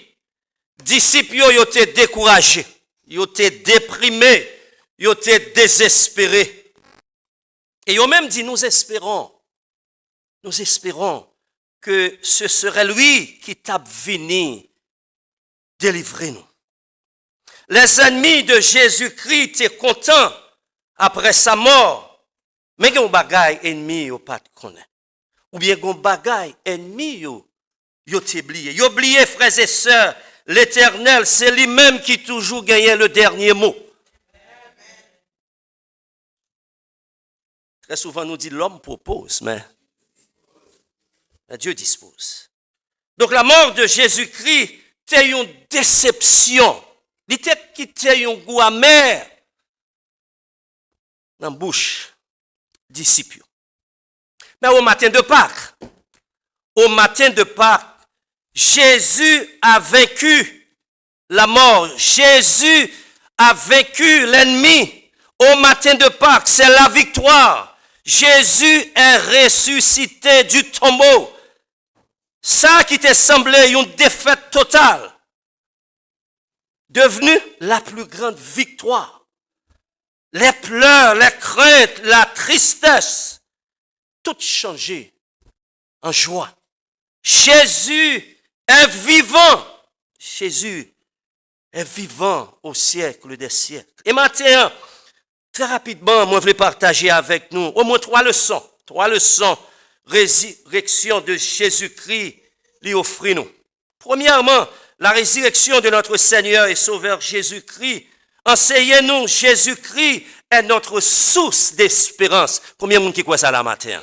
disciples ont été découragés, ils ont été déprimés, ils ont été désespérés. Et ils ont même dit, nous espérons que ce serait lui qui t'a venu délivrer nous. Les ennemis de Jésus-Christ étaient contents après sa mort, mais il y a un bagay ennemi yo pas connaît. Ou bien un bagay ennemi yo t'oublié. Yo oublié, frères et sœurs, l'Éternel, c'est lui-même qui toujours gagne le dernier mot. Très souvent, nous dit l'homme propose, mais Dieu dispose. Donc, la mort de Jésus-Christ était une déception. Il était un goût amer dans la bouche des disciples. Mais au matin de Pâques, Jésus a vaincu la mort. Jésus a vaincu l'ennemi. Au matin de Pâques, c'est la victoire. Jésus est ressuscité du tombeau. Ça qui te semblait une défaite totale, devenue la plus grande victoire. Les pleurs, les craintes, la tristesse, tout changé en joie. Jésus est vivant. Jésus est vivant au siècle des siècles. Et maintenant, très rapidement, moi, je vais partager avec nous au moins trois leçons. Résurrection de Jésus-Christ, lui offre nous. Premièrement, la résurrection de notre Seigneur et Sauveur Jésus-Christ. Enseignez-nous, Jésus-Christ est notre source d'espérance. Combien de monde qui croit ça la matin?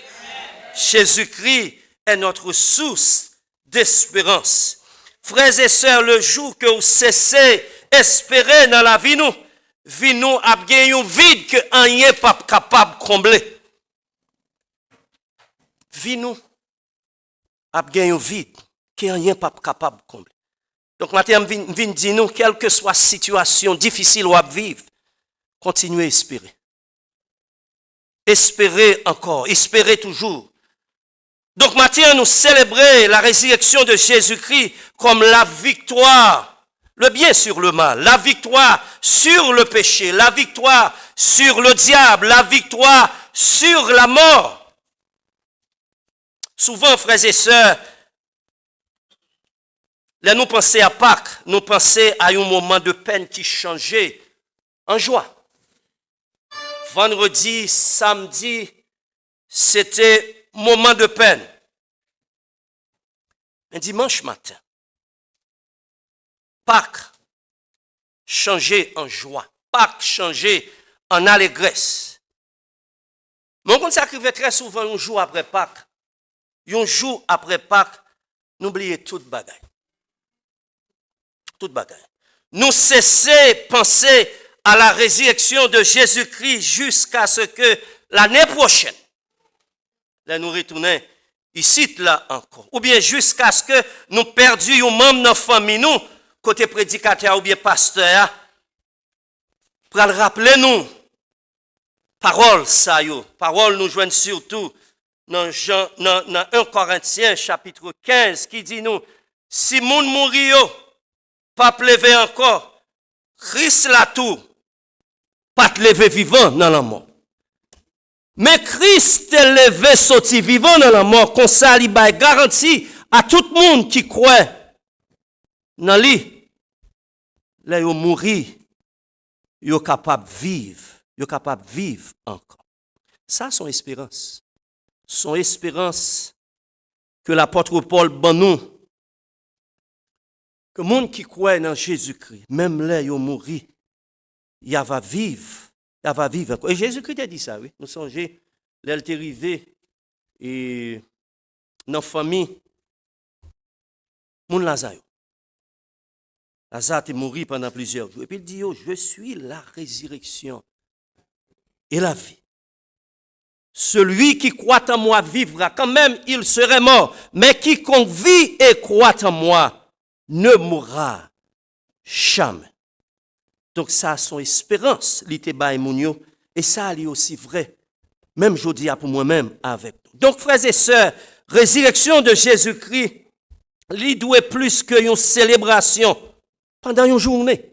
Jésus-Christ est notre source d'espérance. Frères et sœurs, le jour que vous cessez d'espérer dans la vie nous a gagné un vide que rien n'est pas capable de combler. Vie nous a gagné un vide que rien n'est pas capable de combler. Donc, maintenant, je viens dire nous, quelle que soit la situation difficile ou à vivre, continuez à espérer. Espérez encore, espérez toujours. Donc, maintenant, nous célébrons la résurrection de Jésus-Christ comme la victoire, le bien sur le mal, la victoire sur le péché, la victoire sur le diable, la victoire sur la mort. Souvent, frères et sœurs, là, nous pensons à Pâques, nous pensons à un moment de peine qui changeait en joie. Vendredi, samedi, c'était moment de peine. Mais dimanche matin, Pâques changeait en joie. Pâques changeait en allégresse. Mais on s'arrivait très souvent un jour après Pâques. Un jour après Pâques, n'oubliez toute bagaille. Toute bagaille. Nous cessons de penser à la résurrection de Jésus-Christ jusqu'à ce que l'année prochaine, là nous retournons ici, là encore. Ou bien jusqu'à ce que nous perdions un membre de notre famille, nous, côté prédicateur ou bien pasteur, pour rappeler nous, parole ça yo, parole nous joignent surtout dans 1 Corinthiens chapitre 15 qui dit nous, si moun mouri yo, pas lever encore, Christ la tout, pas te lever vivant dans la mort. Mais Christ te levé sorti vivant dans la mort, comme ça, il a garanti à tout le monde qui croit dans lui, là, il mourir, il est capable de vivre encore. Ça, c'est son espérance. son espérance que l'apôtre Paul ban nous. Que le monde qui croit dans Jésus-Christ, même là, il mourit, il va vivre. Il va vivre encore. Et Jésus-Christ a dit ça, oui. Nous songeons, là, il est arrivé et dans la famille, mon Lazare. Lazare est mort pendant plusieurs jours. Et puis il dit, oh, je suis la résurrection et la vie. Celui qui croit en moi vivra, quand même il serait mort. Mais quiconque vit et croit en moi ne mourra jamais. Donc ça a son espérance, et ça est aussi vrai. Même je dis pour moi-même avec nous. Donc frères et sœurs, résurrection de Jésus-Christ, il doit plus qu'une célébration pendant une journée.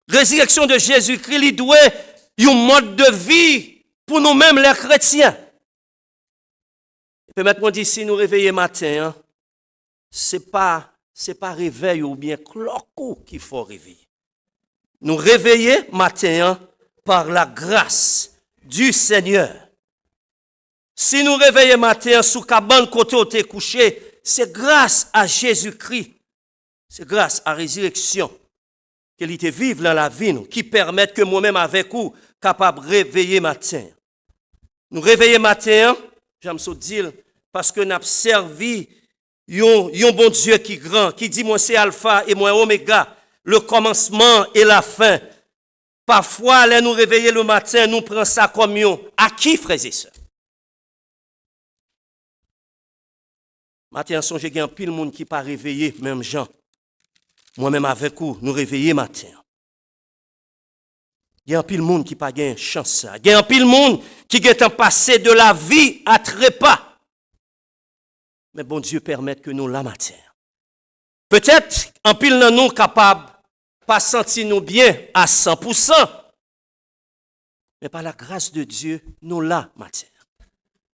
Résurrection de Jésus-Christ, il doit un mode de vie pour nous-mêmes les chrétiens. Et puis maintenant, d'ici nous réveiller matin, hein, c'est pas réveil ou bien cloco qu'il faut réveiller. Nous réveiller matin hein, par la grâce du Seigneur. Si nous réveillons matin sous cabane côté où t'es couché, c'est grâce à Jésus-Christ. C'est grâce à la résurrection qu'il te vive dans la vie, nous, qui permettent que moi-même avec vous, capable de réveiller matin. Nous réveiller matin, j'aime ça dire, parce que nous avons servi un bon Dieu qui est grand, qui dit moi c'est alpha et moi oméga, le commencement et la fin. Parfois, là nous réveiller le matin, nous prenons ça comme à qui, frères et sœurs? Matin, songez qu'il y a un pile de monde qui pas réveillé, même Jean. Moi-même avec vous, nous réveiller matin. Il y a un pile de monde qui pas gain chance. Il y a un pile de monde qui est passé de la vie à trépas. Mais bon Dieu permet que nous la matin. Peut-être un pile de nous capable pas sentir nous bien à 100%. Mais par la grâce de Dieu, nous la matin.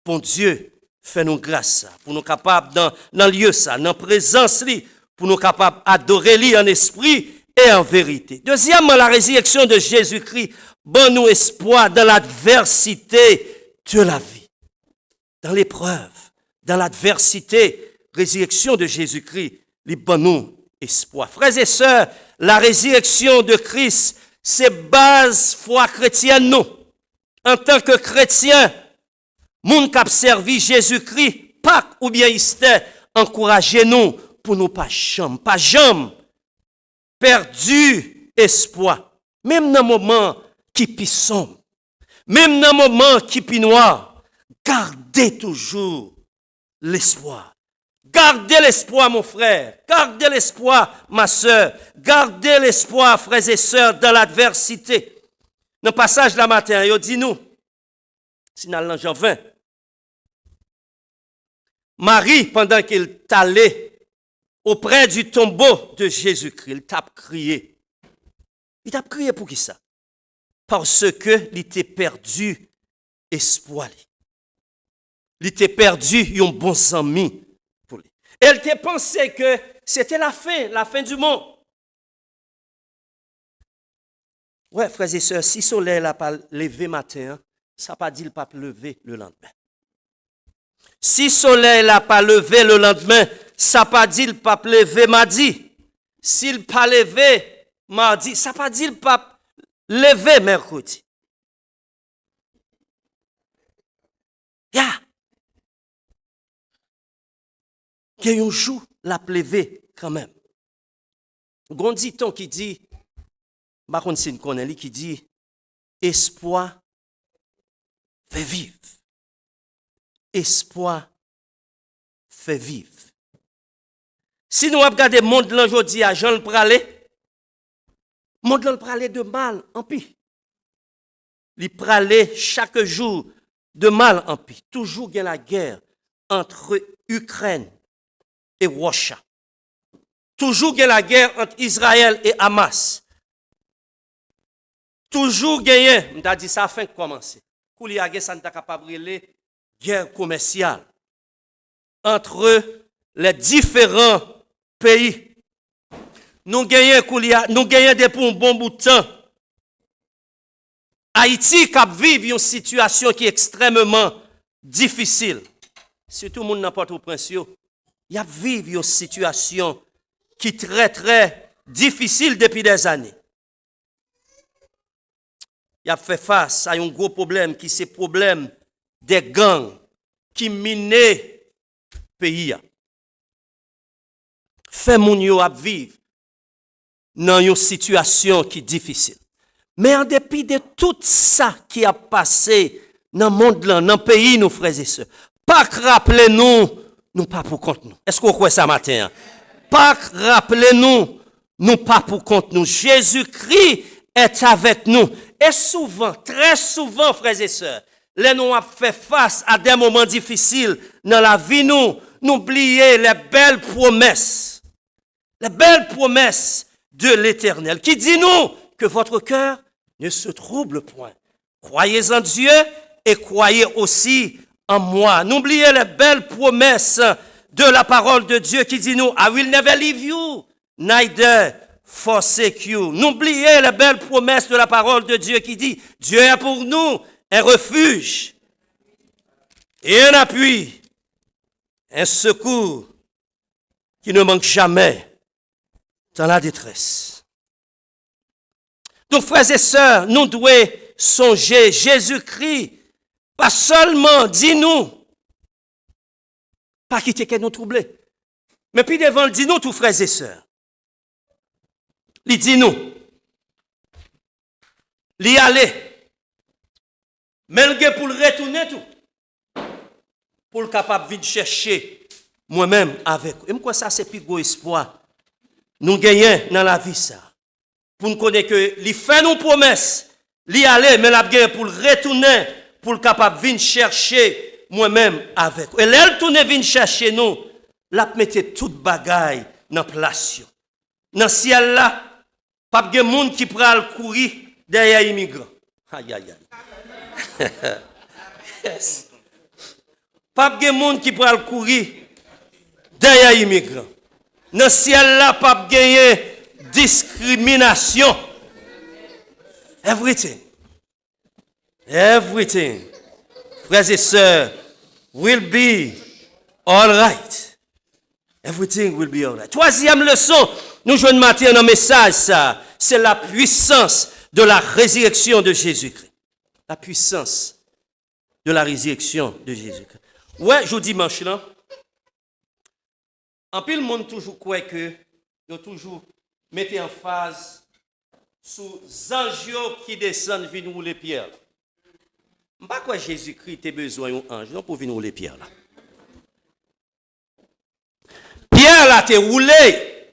Bon Dieu fait nous grâce pour nous capables dans le lieu ça, dans la présence li, pour nous capables d'adorer lui en esprit et en vérité. Deuxièmement, la résurrection de Jésus-Christ donne nous espoir dans l'adversité de la vie. Dans l'épreuve, dans l'adversité, résurrection de Jésus-Christ, lui donne nous espoir. Frères et sœurs, la résurrection de Christ, c'est base foi chrétienne nous. En tant que chrétien, moun qui a servi Jésus-Christ, Pâques ou bien Easter, encouragez-nous pour nous pas jamais perdu espoir. Même dans le moment qui est sombre, même dans le moment qui est noir, gardez toujours l'espoir. Gardez l'espoir, mon frère. Gardez l'espoir, ma soeur. Gardez l'espoir, frères et sœurs, dans l'adversité. Dans le passage de la matin, il dit nous, si nous allons Jean 20, Marie, pendant qu'il allait auprès du tombeau de Jésus-Christ, il t'a crié. Il t'a crié pour qui ça? Parce que il était perdu espoir. Il était perdu un bon ami pour lui. Elle t'a pensé que c'était la fin du monde. Ouais, frères et sœurs, si le soleil n'a pas levé matin, ça n'a pas dit qu'il n'a pas levé le lendemain. Si le soleil n'a pas levé le lendemain, ça n'a pas dit qu'il n'a pas levé mardi. S'il n'a pas levé mardi, ça n'a pas dit qu'il n'a pas levé mercredi. Il y a un jour, l'a levé quand même. Gonditon qui dit, qui dit, espoir fait vivre. Espoir fait vivre. Si nous regardons le monde aujourd'hui à Jean le Pralé, le monde le Pralé de mal en pire. Il pralé chaque jour de mal en pire. Toujours il y a la guerre entre Ukraine et Russie. Toujours il y a la guerre entre Israël et Hamas. Toujours il y a, on a dit ça a fin de commencer. Quand il y a guerre, ça n'est pas capable de guerre commerciale entre les différents pays. Nous gagnons depuis un bon bout de temps. Haïti qui vit une situation qui est extrêmement difficile. Surtout moun nan Port-au-Prince yo, y a vivre une situation qui est très très difficile depuis des années. Y a fait face à un gros problème qui c'est problème des gangs qui minent le pays. Fait moun yo a vivre dans une situation qui est difficile. Mais en dépit de tout ça qui a passé dans le monde, dans le pays, nos frères et sœurs, pas rappelez-nous, nous pas pour compte nous. Est-ce qu'on croit ça matin? Pas rappelez-nous, nous pas pour compte nous. Jésus-Christ est avec nous. Et souvent, très souvent, frères et sœurs, les nous avons fait face à des moments difficiles dans la vie, nous oublions les belles promesses de l'Éternel, qui dit nous que votre cœur ne se trouble point. Croyez en Dieu et croyez aussi en moi. N'oubliez les belles promesses de la parole de Dieu qui dit nous, I will never leave you, neither forsake you. N'oubliez les belles promesses de la parole de Dieu qui dit, Dieu est pour nous un refuge et un appui, un secours qui ne manque jamais dans la détresse. Donc, frères et sœurs, nous devons songer Jésus-Christ, pas seulement, dis-nous, pas quitter qu'elle nous trouble, mais puis devant, dis-nous, tous frères et sœurs. Il dit nous, il aller, mais pour le retourner tout, pour le capable de chercher moi-même avec. Et moi, ça, c'est plus gros espoir. Nous gagnons dans la vie, ça. Pour nous connaître que, il fait nos promesses, il aller, mais la gagne pour le retourner, pour le capable de venir chercher moi-même avec. Et là, il tourne venir chercher nous, la mette toute bagaille dans place. Dans le ciel là, pas de monde qui prend le courir derrière les immigrants. Aïe, aïe, aïe. Yes. Pas de monde qui prend le courir derrière les immigrants. Dans le ciel là, pas de discrimination. Everything. Frères et sœurs, will be all right. Everything will be all right. Troisième leçon, nous jouons matin dans le message, ça, c'est la puissance de la résurrection de Jésus-Christ. La puissance de la résurrection de Jésus-Christ. Ouais, je dimanche là. En plus, le monde toujours croit que, ils toujours mettez en phase sous anges qui descendent venir rouler pierre. Je ne sais pas quoi Jésus-Christ a besoin d'un ange pour venir rouler pierre là. Pierre là t'est roulé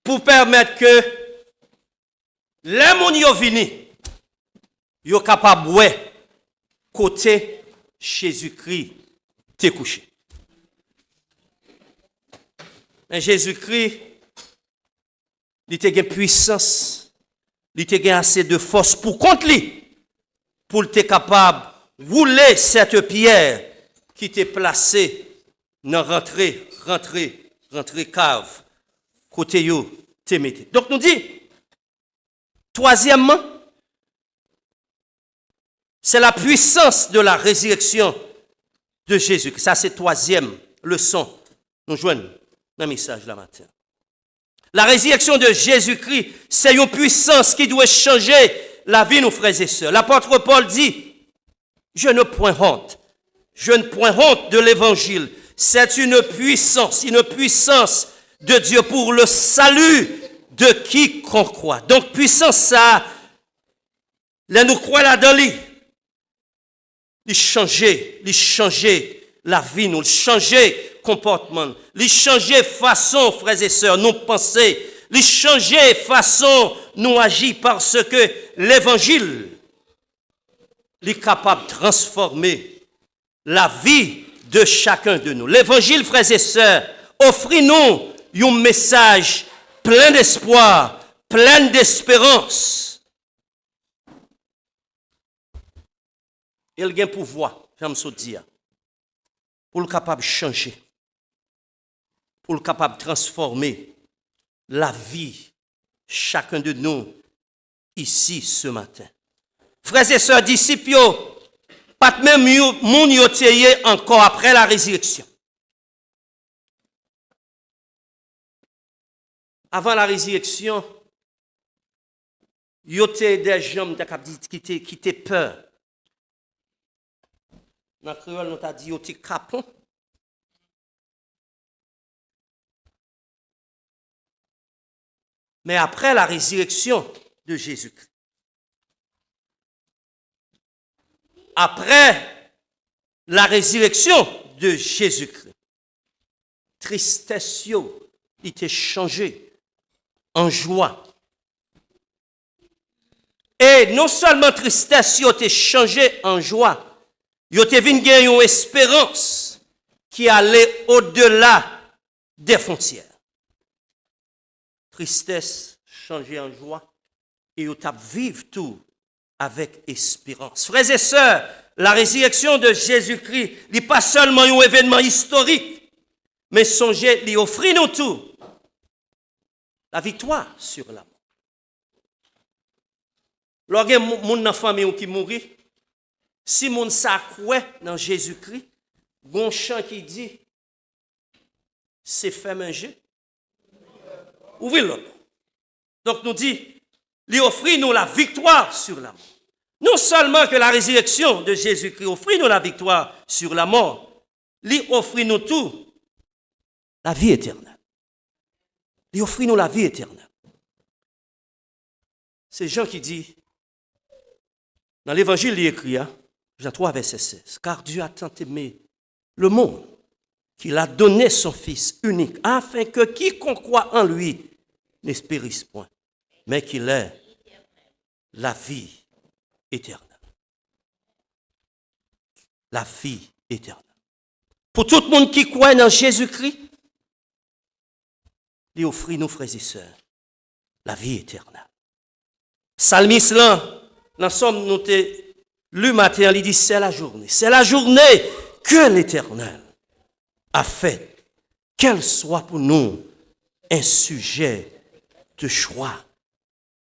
pour permettre que les gens qui viennent, ils sont capables de côté Jésus-Christ t'est couché. Mais Jésus-Christ, il a une puissance, il a assez de force pour contre lui, pour être capable de rouler cette pierre qui était placée dans rentrer cave, côté yo, te mette. Donc nous dit, troisièmement, c'est la puissance de la résurrection de Jésus. Ça, c'est troisième leçon. Nous joignons dans le message la matin. La résurrection de Jésus-Christ, c'est une puissance qui doit changer la vie, nos frères et sœurs. L'apôtre Paul dit, je ne point honte de l'évangile. C'est une puissance de Dieu pour le salut de quiconque croit. Donc, puissance, ça, là, nous croyons là-dedans, il changer la vie, nous, changer comportement, il changer façon, frères et sœurs, nous penser, il changer façon, nous agir parce que l'évangile est capable de transformer la vie de chacun de nous. L'évangile, frères et sœurs, offre-nous un message plein d'espoir, plein d'espérance. Il a un pouvoir, j'aime ça dire, pour le capable de changer, pour le capable de transformer la vie, chacun de nous, ici, ce matin. Frères et sœurs, disciples, pas même moun yo teye encore après la résurrection. Avant la résurrection, yo te des gens qui étaient peur. Dans le créole, on t'a dit yo te capon. Mais après la résurrection de Jésus-Christ, après la résurrection de Jésus-Christ, tristesse yo, il était changé en joie. Et non seulement tristesse yo était changé en joie, yo te vinn gagner une espérance qui allait au-delà des frontières. Tristesse changée en joie et yo t'a vivre tout avec espérance. Frères et sœurs, la résurrection de Jésus-Christ n'est pas seulement un événement historique, mais songez, il offre nous tout. La victoire sur la mort. Lorsque mon dans la famille qui mourit, si mon s'accroît dans Jésus-Christ, un chant qui dit, c'est fait manger. Ouvrez-le. Donc nous dit, il offre nous la victoire sur la mort. Non seulement que la résurrection de Jésus-Christ offre nous la victoire sur la mort, il offre nous tout, la vie éternelle. Il offre nous la vie éternelle. C'est Jean qui dit, dans l'évangile, il écrit, Jean 3, verset 16, car Dieu a tant aimé le monde qu'il a donné son Fils unique, afin que quiconque croit en lui ne périsse point, mais qu'il ait la vie éternelle. La vie éternelle. Pour tout le monde qui croit dans Jésus-Christ, il offre nos frères et sœurs la vie éternelle. Psalmiste là, dans Somme, nous le matin, il dit c'est la journée. C'est la journée que l'Éternel a faite. Qu'elle soit pour nous un sujet de joie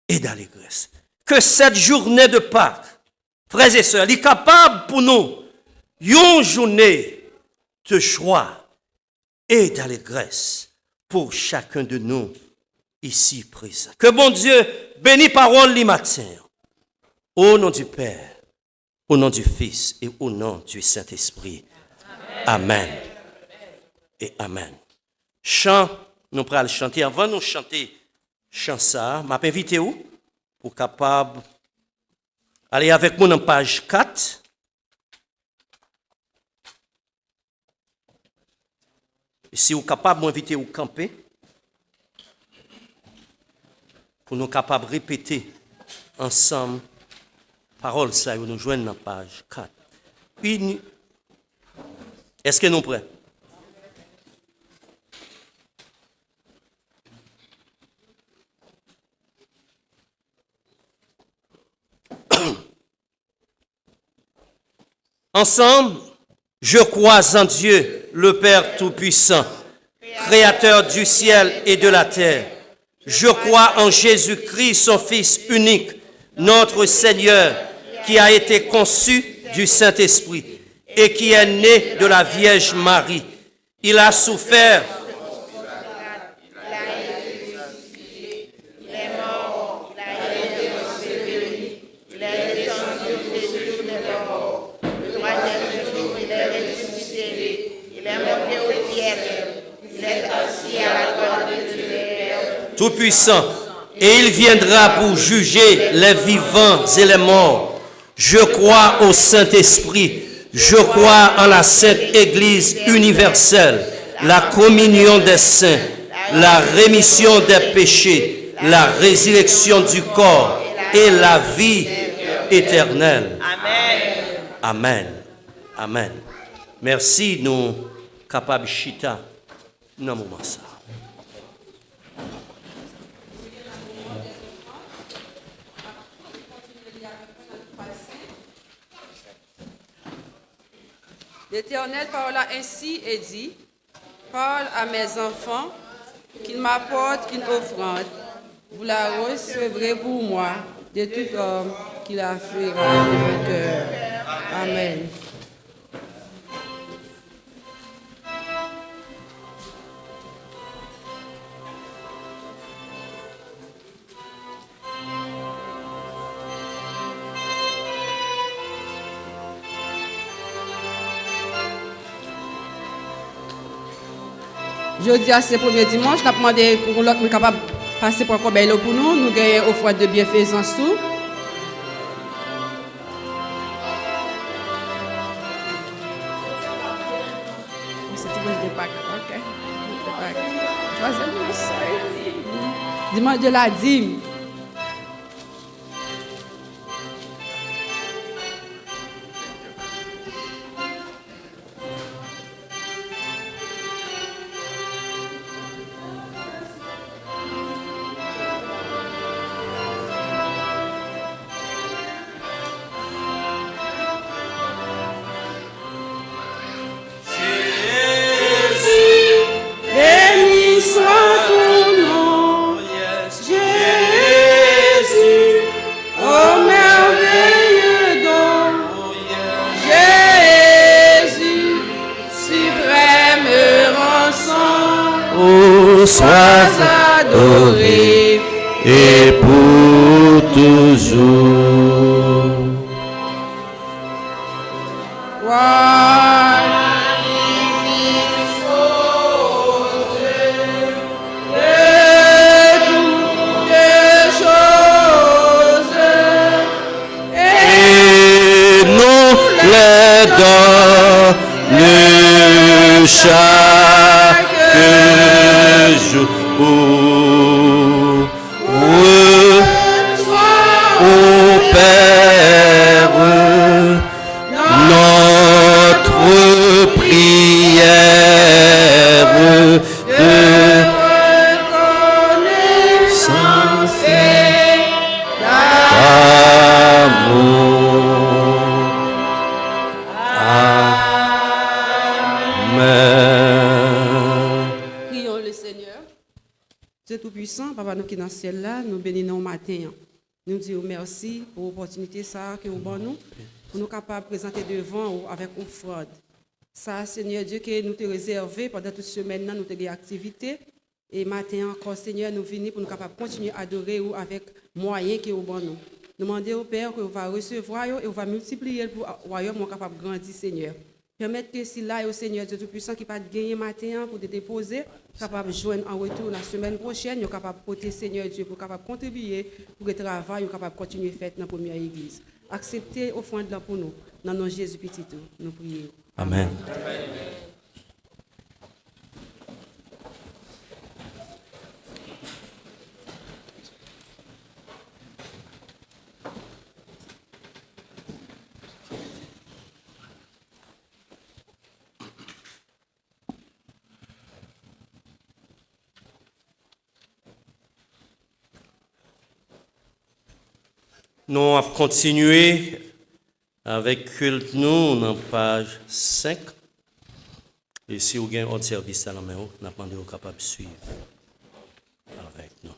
et d'allégresse. Que cette journée de Pâques, frères et sœurs, est capable pour nous une journée de joie et d'allégresse pour chacun de nous ici présents. Que bon Dieu bénisse parole le matin. Au nom du Père, au nom du Fils et au nom du Saint-Esprit. Amen. Amen. Et Amen. Chant, nous pourrons le chanter. Avant de nous chanter chant ça, je vais inviter vous pour capable aller avec moi dans page 4. Et si vous êtes capable, m'inviter vous camper pour nous capables de répéter ensemble parole ça, nous joignent dans page 4. Est-ce que nous sommes prêts? Ensemble, je crois en Dieu, le Père Tout-Puissant, Créateur du ciel et de la terre. Je crois en Jésus-Christ, son Fils unique, notre Seigneur, qui a été conçu du Saint-Esprit et qui est né de la Vierge Marie. Il a souffert. Tout-Puissant, et il viendra pour juger les vivants et les morts. Je crois au Saint-Esprit, je crois en la Sainte Église universelle, la communion des saints, la rémission des péchés, la résurrection du corps et la vie éternelle. Amen. Amen. Amen. Merci, nous capables chita dans le moment ça. L'Éternel parla ainsi et dit, parle à mes enfants qu'ils m'apportent une offrande. Vous la recevrez pour moi de tout homme qui la fera de mon cœur. Amen. Jeudi à ce premier dimanche, nous avons demandé pour l'autre capable de passer pour un cobaye pour nous. Nous avons offert de bienfaisance tout. C'est dimanche de Pâques, ok. Troisième dimanche, dimanche de la dîme. Béni soit ton nom, Jésus, oh merveilleux don, Jésus, suprême rançon, Oh, sois adoré et pour toujours. Et nous les donne chaque jour. Ô Père, notre prière de reconnaissance et d'amour. Amen. Prions le Seigneur. Dieu Tout-Puissant, Papa nous qui est dans le ciel là, nous bénissons au matin. Nous disons merci pour l'opportunité ça que vous donnez nous, pour nous capables de présenter devant vous avec offrande. Ça, Seigneur Dieu, que nous te réservé pendant toute semaine, nous avons des activités. Et matin encore, Seigneur, nous venons pour nous capables de continuer à adorer vous avec moyens que vous donnez nous. Nous demandons au Père que vous va recevoir et vous va multiplier pour le royaume capable de grandir, Seigneur. Permettre que si là, au Seigneur Dieu Tout-Puissant qui pas gagner matin pour te déposer, capable de joindre en retour la semaine prochaine, nous capable de porter Seigneur Dieu pour capable de contribuer pour le travail, nous capable de continuer à faire dans la première église. Acceptez offrande là pour nous. Dans le nom de Jésus petit tout, nous prions. Amen. Nous allons continuer avec culte nous dans page 5. Et si vous avez un autre service à la main, nous demandons capable de suivre avec nous.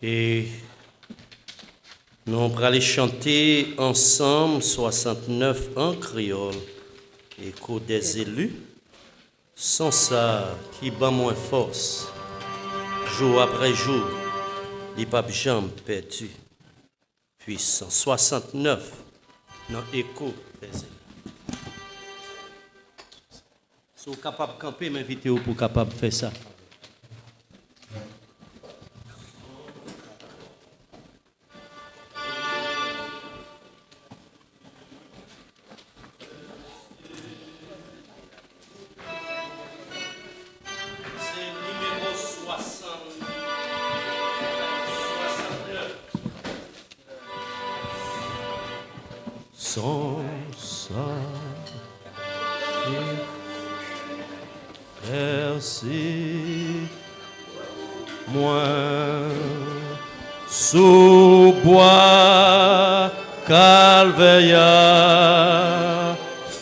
Et nous allons aller chanter ensemble 69 en créole, écho des élus. Sans ça, qui bat moins force, jour après jour, les papes jambes perdu, puissant. 69 dans écho des élus. Si vous êtes capable de camper, m'invitez-vous pour capable de faire ça. Sans ça, merci, moi, sous bois calvaire,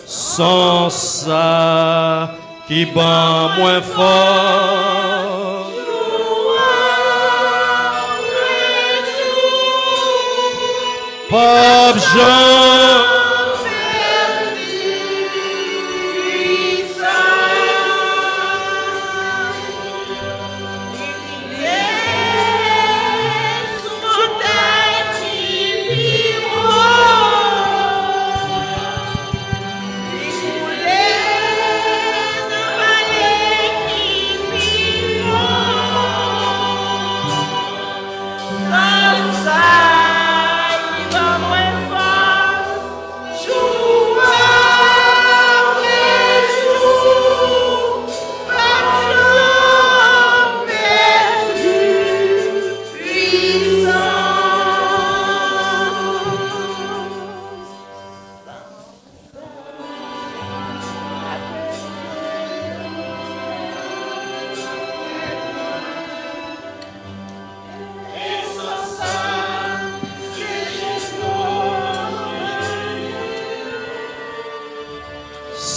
sans ça, qui bat moins fort. Pape Jean.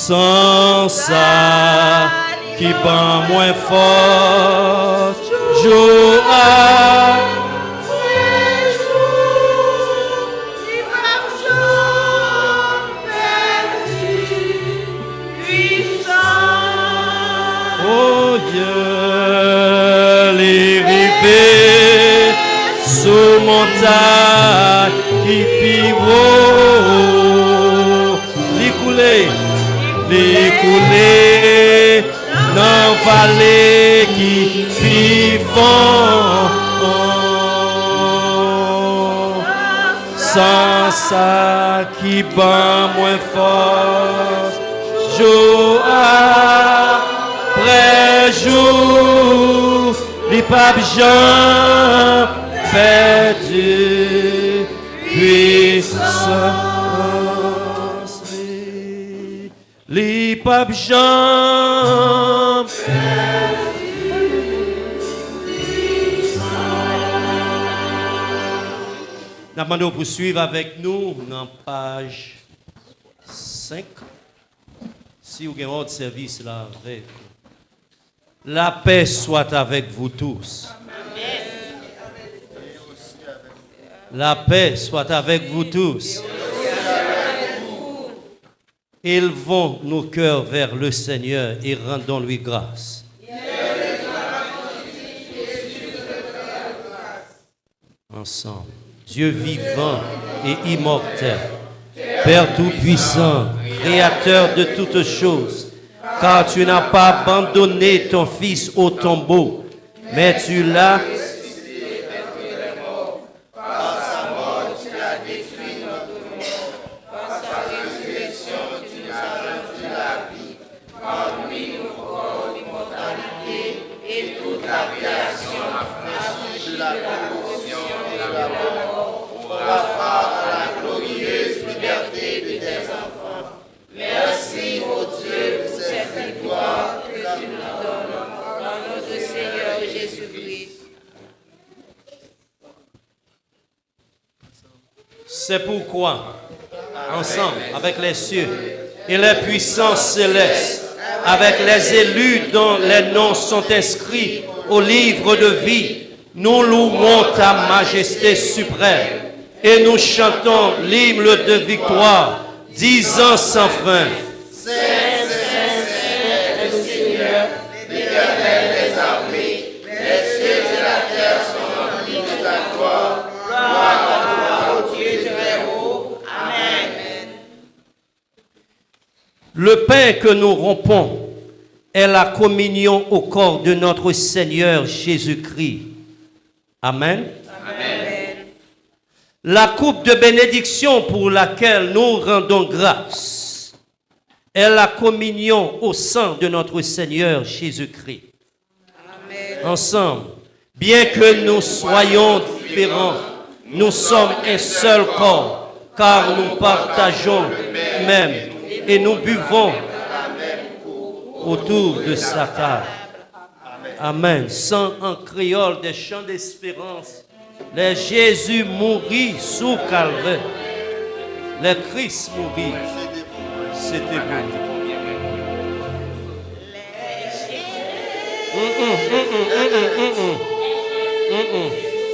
Sans ça qui bat moins fort, Joa. Oh Dieu, les rivets sous montagne qui pivot, les coulées. L'écoulé dans vallée qui vivant sans ça qui bat moins fort jour après jour les papes Jean perdu puissant. Les papes Jean. Nous demandons pour suivre avec nous dans page 5. Si vous avez un autre service là, avec. La paix soit avec vous tous. La paix soit avec vous tous. Élevons nos cœurs vers le Seigneur et rendons-lui grâce. Ensemble, Dieu vivant et immortel, Père tout-puissant, Créateur de toutes choses, car tu n'as pas abandonné ton Fils au tombeau, mais tu l'as C'est pourquoi, ensemble, avec les cieux et les puissances célestes, avec les élus dont les noms sont inscrits au livre de vie, nous louons ta majesté suprême et nous chantons l'hymne de victoire, disant sans fin. Le pain que nous rompons est la communion au corps de notre Seigneur Jésus-Christ. Amen. Amen. La coupe de bénédiction pour laquelle nous rendons grâce est la communion au sang de notre Seigneur Jésus-Christ. Amen. Ensemble, bien que nous soyons différents, nous sommes un seul corps, car nous partageons le même. Et nous buvons autour de sa table. Amen. Sang en créole des chants d'espérance. Les Jésus mourit sous Calvaire. Les Christ mourit. C'était bon.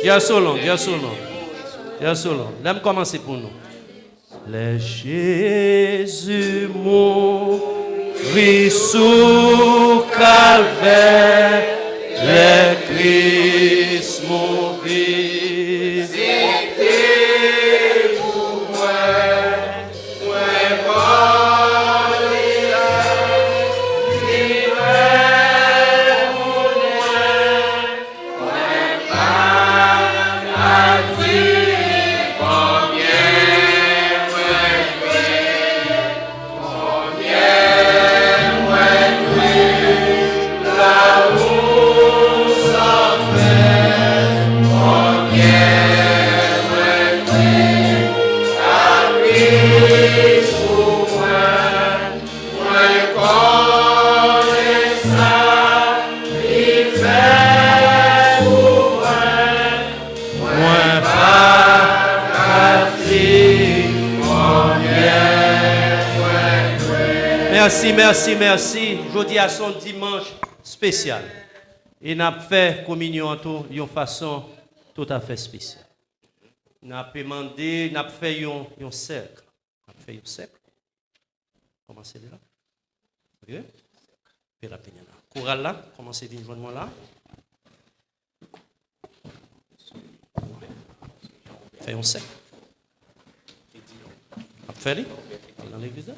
Dia solon. Tiens solo. Là, je commence pour nous. Les Jésus mourit sous calvaire, les Christ mourit. Merci. Jeudi à son dimanche spécial. Et nous avons fait communion d'une façon tout à fait spéciale. Nous avons demandé, nous avons fait un cercle. Nous avons fait un cercle. Commencez là. Ok? Puis la peine là. Chorale là, commencez à joindre moi là. Fait un cercle. Vous avez fait dans l'église là?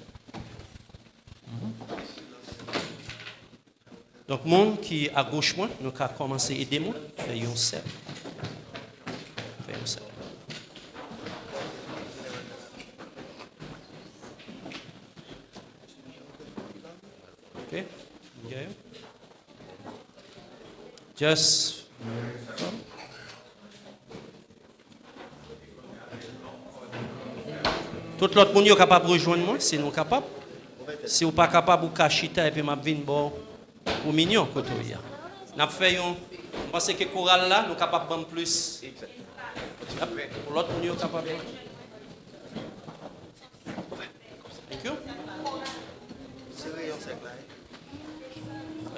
Donc, monde qui est à gauche, moi, nous avons commencé à aider moi, faire un cercle. Faire un cercle. Ok? Yeah. Just. Tout l'autre monde est capable de rejoindre moi, si nous sommes capables. Si vous n'êtes pas capable, vous cachez et puis je viens bon pour mignon côté là. N'a fait on pense que chorale là nous capable de plus. Pour l'autre on est capable. Thank you.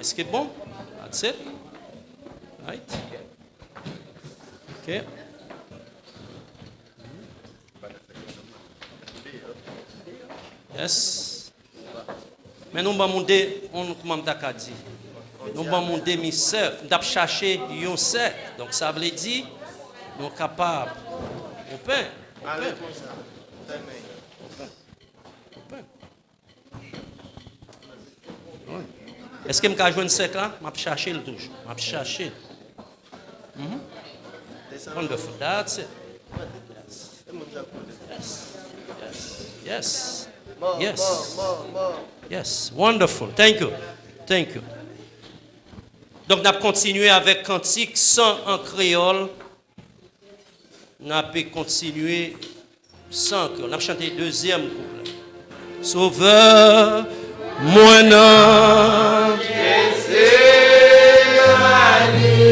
Est-ce que c'est bon? That's it. Right. OK. Yes. Mais nous allons monter, comment je dit, nous allons monter mes sœurs, nous allons chercher un cercle. Donc ça veut dire, nous sommes capables. On peut. Est-ce que je peux jouer un cercle là? Je vais chercher le toujours. Je vais chercher. Wonderful. That's it. Yes. Yes, wonderful. Thank you. Donc, nous allons continuer avec cantique sans en créole. Nous allons continuer sans créole. Nous allons chanter le deuxième couplet. Sauveur, moi non.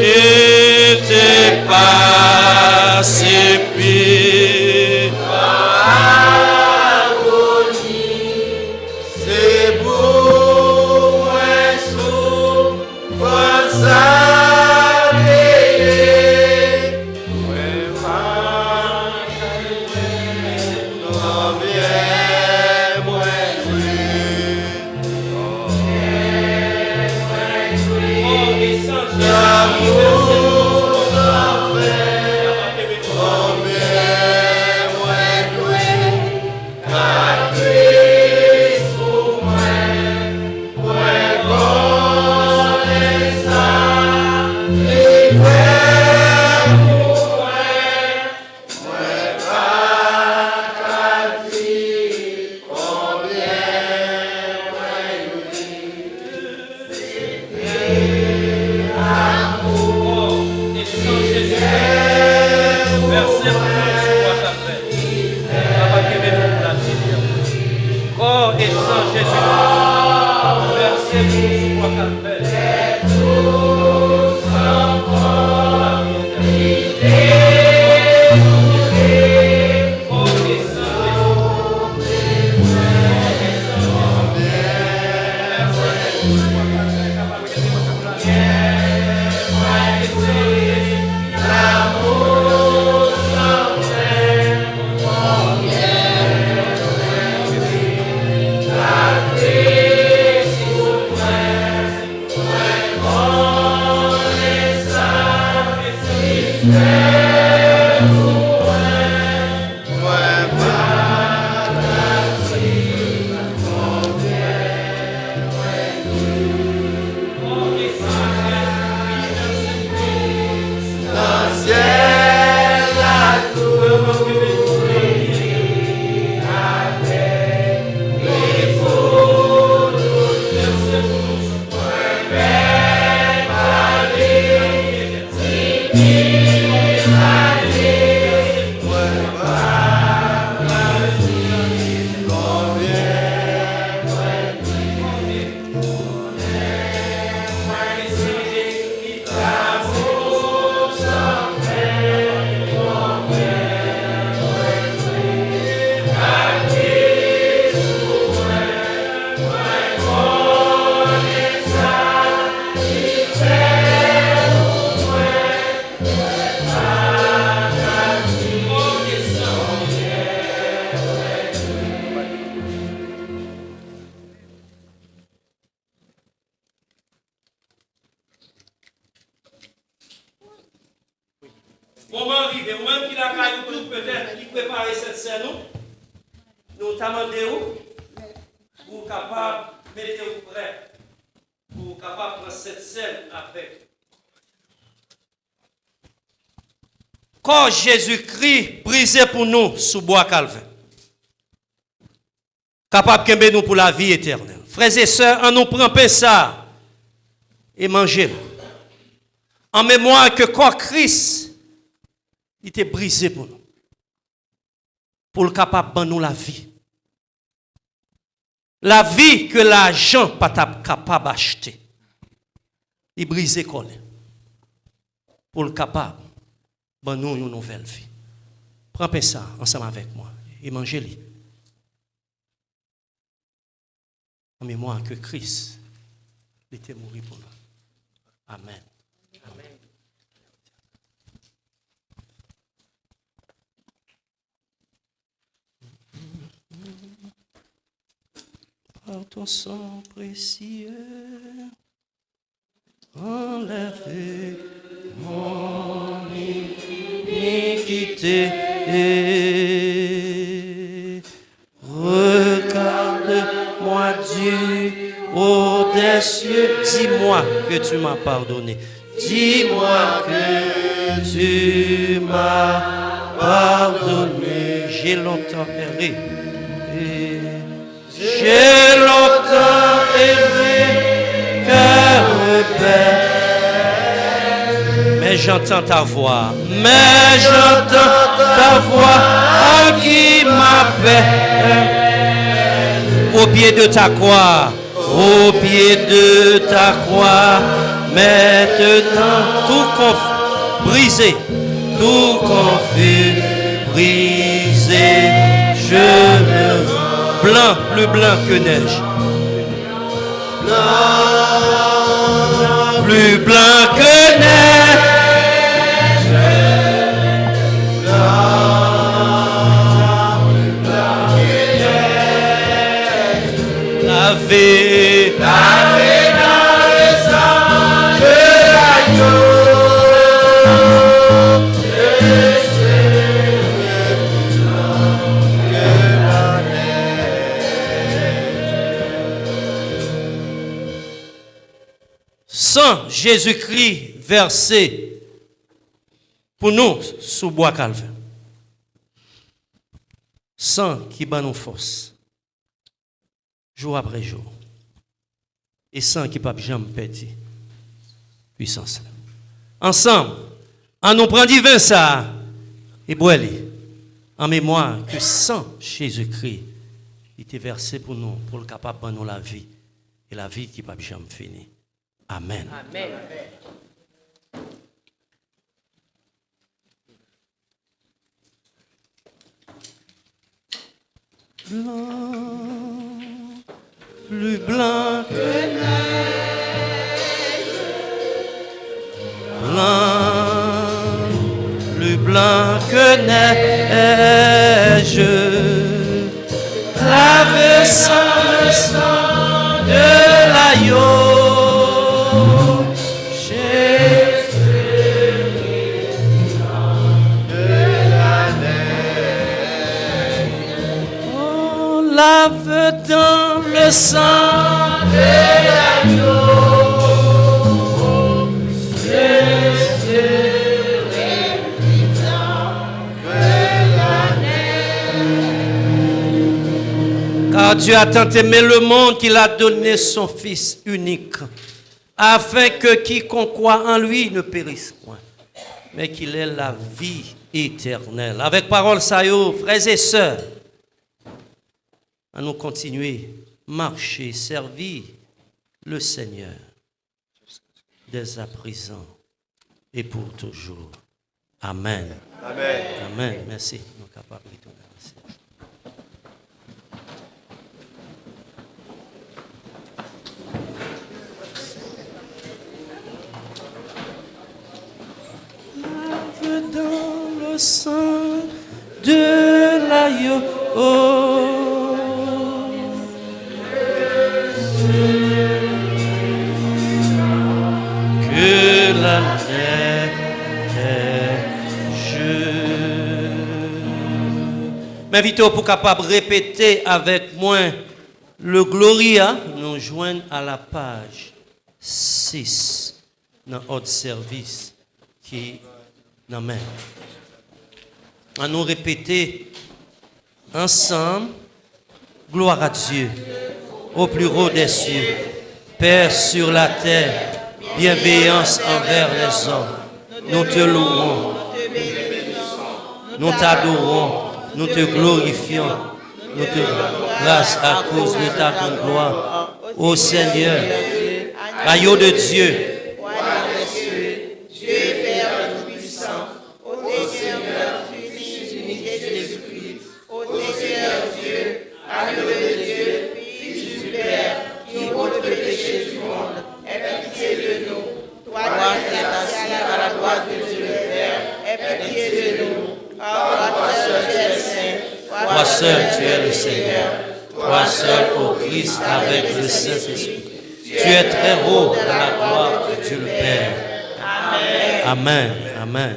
Et t'es passé pire. L'amour s'en fait. Moment arrivé, ou même qui la caille tout peut-être, qui prépare cette scène, nous t'amendons pour capable de mettre prêt, pour capable de prendre cette scène avec. Corps Jésus-Christ brisé pour nous sous bois Calvin. Capable de nous pour la vie éternelle. Frères et sœurs, on nous prend pain ça et manger. En mémoire que corps Christ il était brisé pour nous. Pour le capable de nous la vie. La vie que l'argent pas capable d'acheter. Il brisé collé. Pour le capable de nous une nouvelle vie. Prends ça ensemble avec moi et mangez-le. En mémoire que Christ était mort pour nous. Amen. Amen. Par ton sang précieux, enlève mon iniquité. Regarde-moi du haut des cieux. Dis-moi que tu m'as pardonné. Dis-moi que tu m'as pardonné. J'ai longtemps erré. J'ai longtemps aimé cœur rebelle. Mais j'entends ta voix. Mais j'entends ta voix qui m'appelle. Au pied de ta croix. Au pied de ta croix. Maintenant tout brisé. Tout confus brisé. Je me blanc, plus blanc que neige. Blanc, plus blanc que neige. Blanc, plus blanc que neige. Lavé, lavé dans le sang de l'agneau. Sang Jésus-Christ versé pour nous sous bois Calvin. Sang qui bat nos forces jour après jour. Et sang qui ne peut jamais perdre puissance. Ensemble, on nous prend du vin ça et boire en mémoire que sang Jésus-Christ était versé pour nous, pour le capable de nous la vie et la vie qui ne peut jamais finir. Amen. Amen. Blanc, plus blanc que neige. Blanc, plus blanc que neige. Lavé sans le sang de l'agneau. lave dans le sang de l'agneau. Car Dieu a tant aimé le monde qu'il a donné son Fils unique, afin que quiconque croit en lui ne périsse point, mais qu'il ait la vie éternelle. Avec parole ça, frères et sœurs, à nous continuer, marcher, servir le Seigneur dès à présent et pour toujours. Amen. Amen. Amen. Merci. Nous sommes capables de retourner. Merci. Dans le sang de l'agneau, que la neige. M'invite pour capable répéter avec moi le Gloria. Nous joignent à la page 6 dans notre service qui nous mène. À nous répéter ensemble, gloire à Dieu, au plus haut des cieux, Père sur la terre, bienveillance envers les hommes. Nous te louons, nous t'adorons, nous te glorifions, nous te grâce à cause de ta grande gloire. Ô Seigneur, agneau de Dieu, toi seul tu es le Seigneur, toi seul au Christ avec le Saint-Esprit. Tu es très haut dans la gloire de Dieu le Père. Amen. Amen.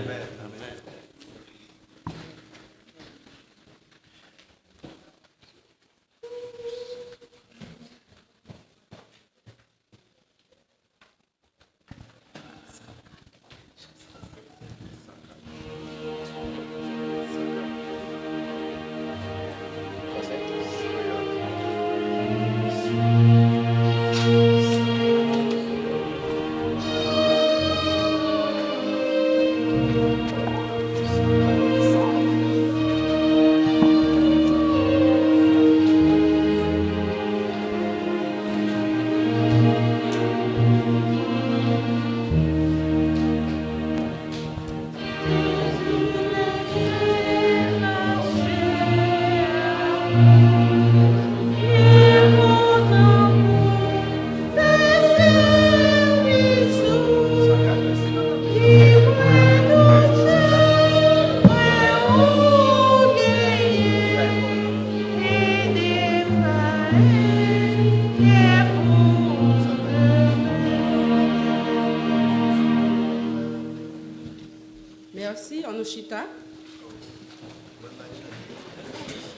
Merci, Anoshita.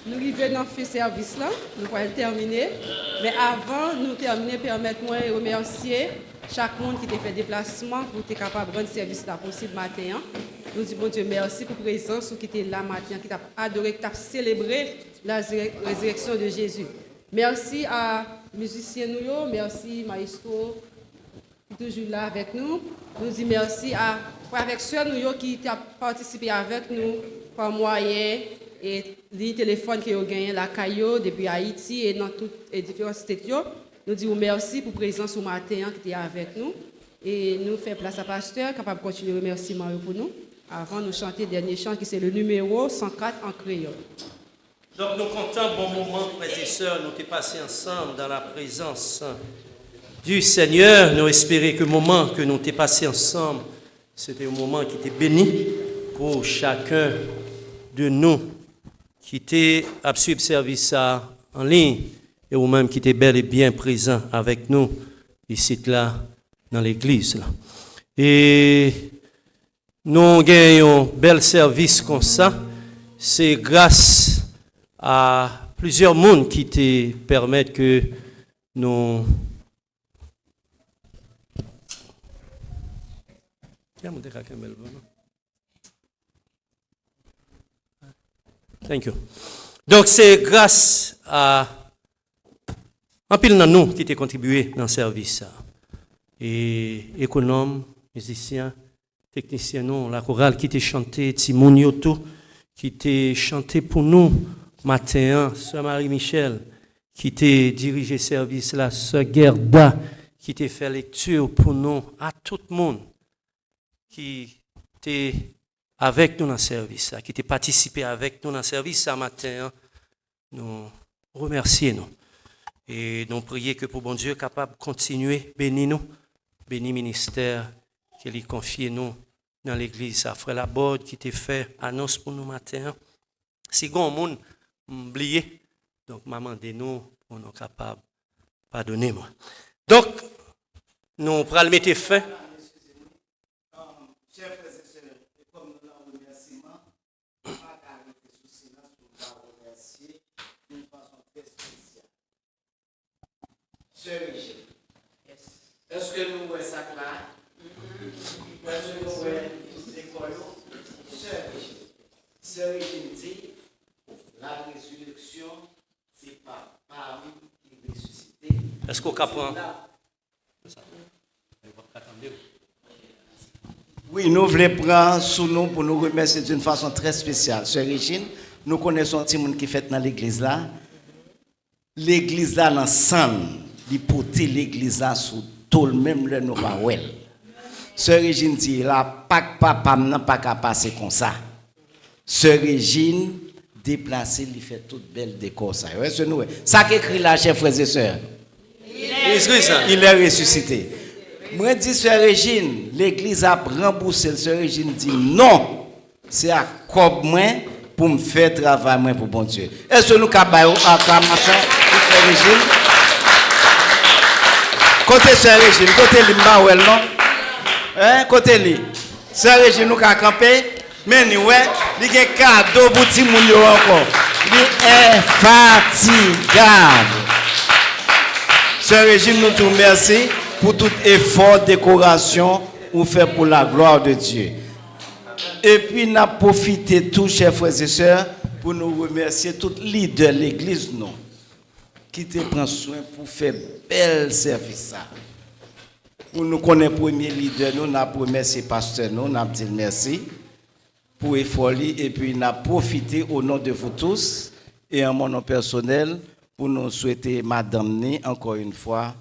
Nous arrivons dans ce service-là, nous allons terminer. Mais avant de nous terminer, permettez-moi de remercier chaque monde qui a fait déplacement pour être capable de rendre service là possible matin. Nous disons bon Dieu merci pour la présence qui était là matin, qui t'a adoré, qui t'a célébré la résurrection de Jésus. Merci à musiciens nous, merci Maestro qui est toujours là avec nous. Nous disons merci à frères et sœurs nous qui ont participé avec nous par moyen et les téléphones qui ont gagné la Caillou depuis Haïti et dans toutes les différentes cités. Nous disons merci pour la présence ce matin qui était avec nous. Et nous faisons place à pasteur, capable de continuer le remerciement pour nous. Avant de nous chanter le dernier chant qui c'est le numéro 104 en créole. Donc nous comptons bon moment, frères et sœurs, nous sommes passés ensemble dans la présence du Seigneur. Nous espérons que le moment que nous sommes passés ensemble, c'était un moment qui était béni pour chacun de nous qui était à suivre service en ligne et ou même qui était bel et bien présent avec nous ici là dans l'église. Là. Et nous gagnons un bel service comme ça. C'est grâce à plusieurs mondes qui te permettent que nous... Thank you. Donc, c'est grâce à un pile dans nous qui t'a contribué dans le service. Et économes, musiciens, techniciens, non, la chorale qui t'a chanté, Timon Yoto, qui t'a chanté pour nous, matin, Sœur Marie-Michel, qui t'a dirigé service là, Sœur Gerda, qui t'a fait lecture pour nous, à tout le monde qui t'a avec nous dans le service, qui t'a participé avec nous dans le service ce matin, nous remercions nous. Et nous prions que pour bon Dieu capable de continuer, bénir nous, bénir le ministère qu'il a confié nous dans l'église. Frère Laborde qui t'a fait annonce pour nous matin. Si grand monde oublié, donc maman de nous pour nous capables pardonner moi. Donc nous prenons mettre fin. Chers frères et sœurs, comme nous l'avons remerciement, on va arrêter sous silence pour vous remercier d'une façon très spéciale. Sœur Régine, est-ce que nous voyons ça là? Est-ce que nous voyons l'école? Sœur Régine dit, la résurrection, c'est pas Paris qui est ressuscité. Est-ce qu'on comprend? Oui, nous voulons prendre sous nous pour nous remercier d'une façon très spéciale. Sœur Régine, nous connaissons un petit monde qui fait dans l'église là. L'église là, ensemble, il porter l'église là sous tout le même le nous va well. Sœur Régine dit, la Pâque papa n'a pas qu'à passer comme ça. Sœur Régine, déplacée, il fait toute belle décor ça. Ça qu'écrit là, chers frères et sœurs. Il est ressuscité. Moi dis Sœur Régine, l'église a remboursé. Sœur Régine dit non, c'est à cob moi pour me faire travail moi pour bon Dieu. Est-ce que nous avons acclamation pour Sœur Régine? Côté Sœur Régine, côté Limbawel non? Hein, côté lui. Sœur Régine nous avons campé, mais nous ouais, il y a un cadeau pour tout le monde encore. Il est fatigable. Sœur Régine, nous te remercions pour tout effort, décoration ou fait pour la gloire de Dieu. Et puis, nous avons profité, tous chers frères et sœurs, pour nous remercier tous les leaders de l'église, nous, qui te prennent soin pour faire bel service. Pour nous connaître premier leader, nous avons remercié le pasteur, nous avons dit merci pour l'effort, et puis nous avons profité au nom de vous tous et en mon nom personnel pour nous souhaiter, madame Né, encore une fois,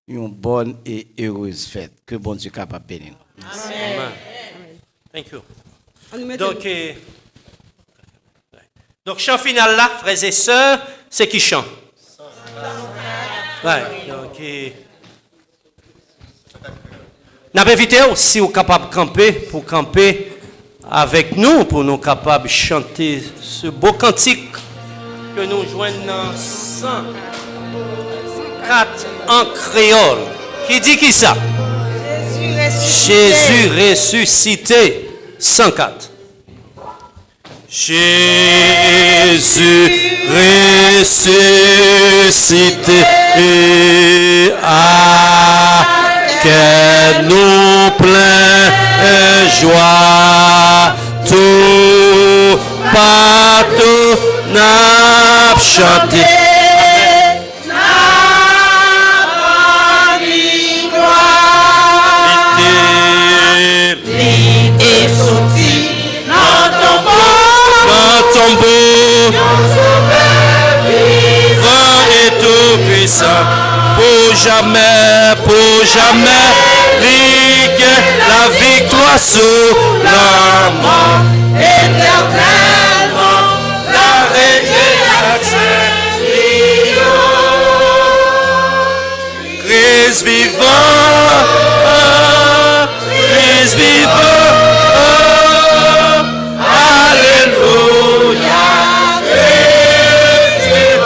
une bonne et heureuse fête. Que bon Dieu capable de bénir. Amen. Thank you. Donc, chant final là, frères et sœurs, c'est qui chante? Ouais, donc, nous avons invité aussi aux capables de camper, pour camper avec nous, pour nous capables de chanter ce beau cantique que nous joignons dans 104 en créole. Qui dit qui ça? Jésus ressuscité. 104. Jésus ressuscité, à que nous plein joie, tout partout n'a chanté. Et sorti dans tombeau, vivant et tout puissant, pour jamais, ligue la victoire sur la mort, éternellement, la résurrection, Christ vivant, Christ vivant. Alléluia, Jésus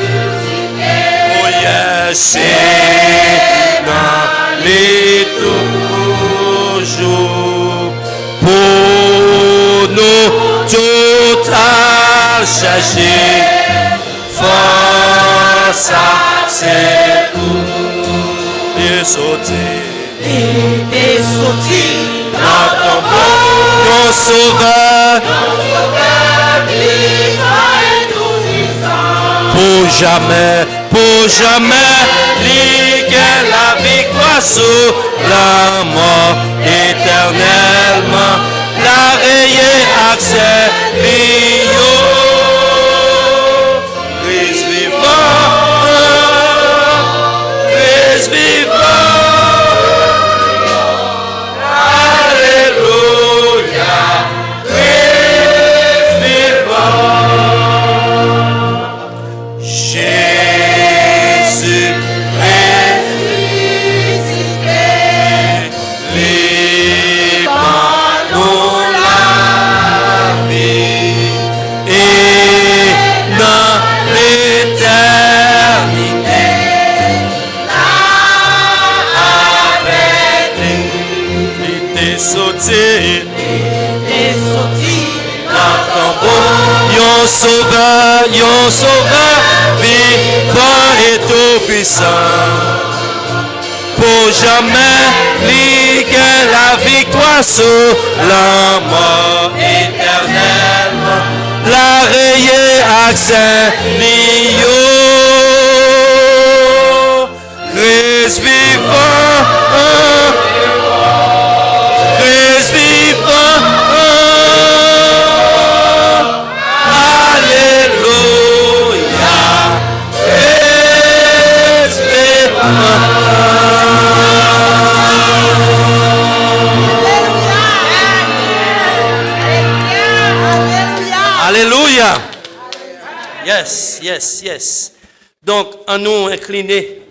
ressuscité. Oh yes, c'est dans les toujours. chercher force à ses coups. Il est sorti. Il est sorti Dans ton beau, ton sauveur, pour jamais, liguer la victoire sur la mort éternellement, la rayer accès, l'io, Christ vivant, Christ vivant. Yon sauveur, vivant et tout puissant, pour jamais liguer la victoire sur la mort éternellement, la rayer accès l'io, Christ vivant, Christ vivant. Alléluia. Yes, yes, yes. Donc, en nous incliner,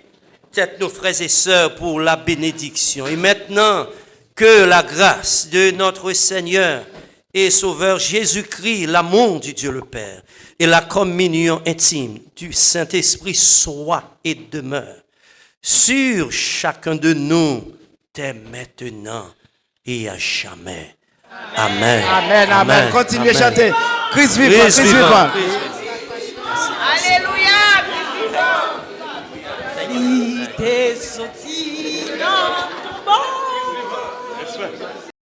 tête nos frères et sœurs, pour la bénédiction. Et maintenant, que la grâce de notre Seigneur et Sauveur Jésus-Christ, l'amour du Dieu le Père et la communion intime du Saint-Esprit soit et demeure sur chacun de nous dès maintenant et à jamais. Amen. Amen, amen. Continuez à chanter. Christ vivant, Christ vivant. Alléluia. Il est sorti dans ton bon.